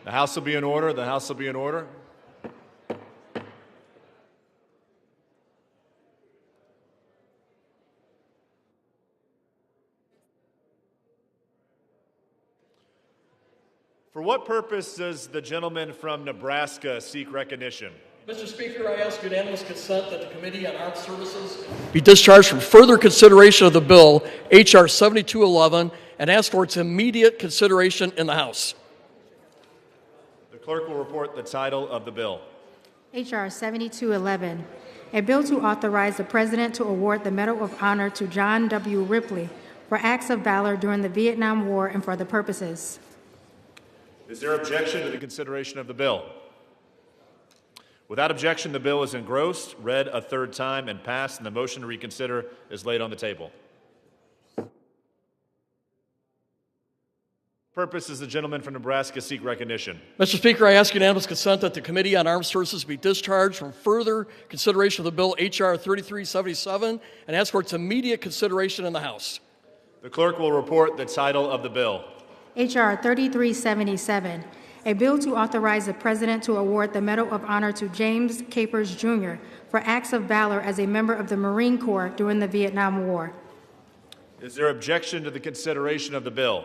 The House will be in order. The House will be in order. For what purpose does the gentleman from Nebraska seek recognition? Mr. Speaker, I ask unanimous consent that the Committee on Armed Services be discharged from further consideration of the bill, H.R. 7211, and ask for its immediate consideration in the House. The clerk will report the title of the bill. H.R. 7211, a bill to authorize the President to award the Medal of Honor to John W. Ripley for acts of valor during the Vietnam War and for other purposes. Is there objection to the consideration of the bill? Without objection, the bill is engrossed, read a third time, and passed, and the motion to reconsider is laid on the table. Purpose is the gentleman from Nebraska seek recognition. Mr. Speaker, I ask unanimous consent that the Committee on Armed Services be discharged from further consideration of the bill, H.R. 3377, and ask for its immediate consideration in the House. The clerk will report the title of the bill. H.R. 3377, a bill to authorize the President to award the Medal of Honor to James Capers, Jr. for acts of valor as a member of the Marine Corps during the Vietnam War. Is there objection to the consideration of the bill?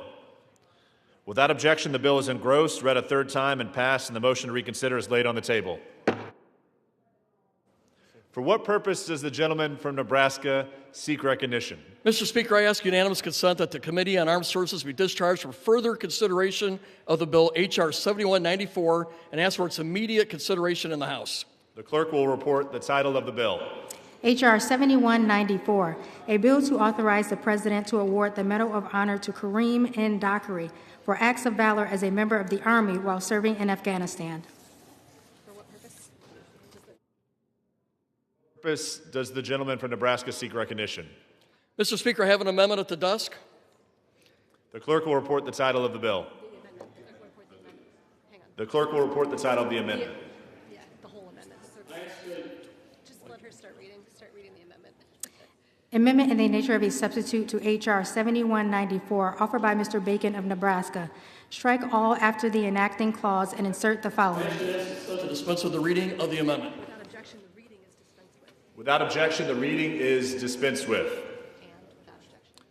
Without objection, the bill is engrossed, read a third time, and passed, and the motion to reconsider is laid on the table. For what purpose does the gentleman from Nebraska seek recognition? Mr. Speaker, I ask unanimous consent that the Committee on Armed Services be discharged for further consideration of the bill, H.R. 7194, and ask for its immediate consideration in the House. The clerk will report the title of the bill. H.R. 7194, a bill to authorize the President to award the Medal of Honor to Kareem N. Dockery for acts of valor as a member of the Army while serving in Afghanistan. Purpose does the gentleman from Nebraska seek recognition? Mr. Speaker, I have an amendment at the desk. The clerk will report the title of the bill. The clerk will report the title of the amendment. Yeah, the whole amendment. Just let her start reading the amendment. Amendment in the nature of a substitute to H.R. 7194, offered by Mr. Bacon of Nebraska. Strike all after the enacting clause and insert the following. To dispense with the reading of the amendment. Without objection, the reading is dispensed with.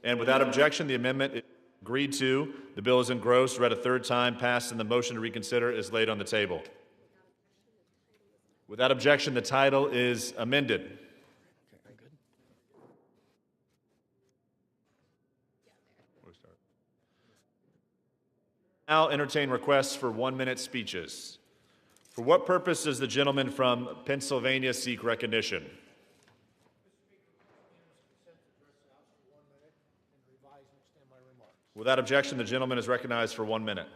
And without objection, the amendment is agreed to. The bill is engrossed, read a third time, passed, and the motion to reconsider is laid on the table. Without objection, the title is amended. Now entertain requests for 1-minute speeches. For what purpose does the gentleman from Pennsylvania seek recognition? Without objection, the gentleman is recognized for 1 minute.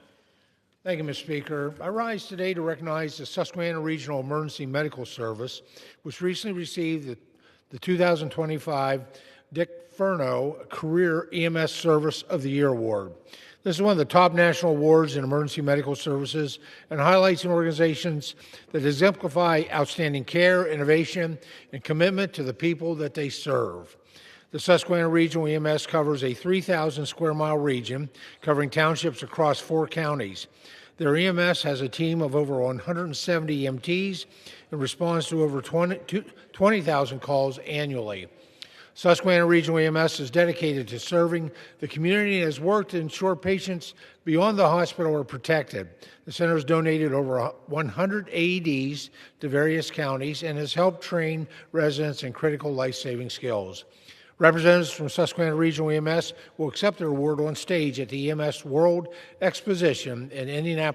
Thank you, Mr. Speaker. I rise today to recognize the Susquehanna Regional Emergency Medical Service, which recently received the 2025 Dick Furno Career EMS Service of the Year Award. This is one of the top national awards in emergency medical services and highlights organizations that exemplify outstanding care, innovation, and commitment to the people that they serve. The Susquehanna Regional EMS covers a 3,000 square mile region covering townships across 4 counties. Their EMS has a team of over 170 EMTs and responds to over 20,000 calls annually. Susquehanna Regional EMS is dedicated to serving the community and has worked to ensure patients beyond the hospital are protected. The center has donated over 100 AEDs to various counties and has helped train residents in critical life-saving skills. Representatives from Susquehanna Regional EMS will accept their award on stage at the EMS World Exposition in Indianapolis.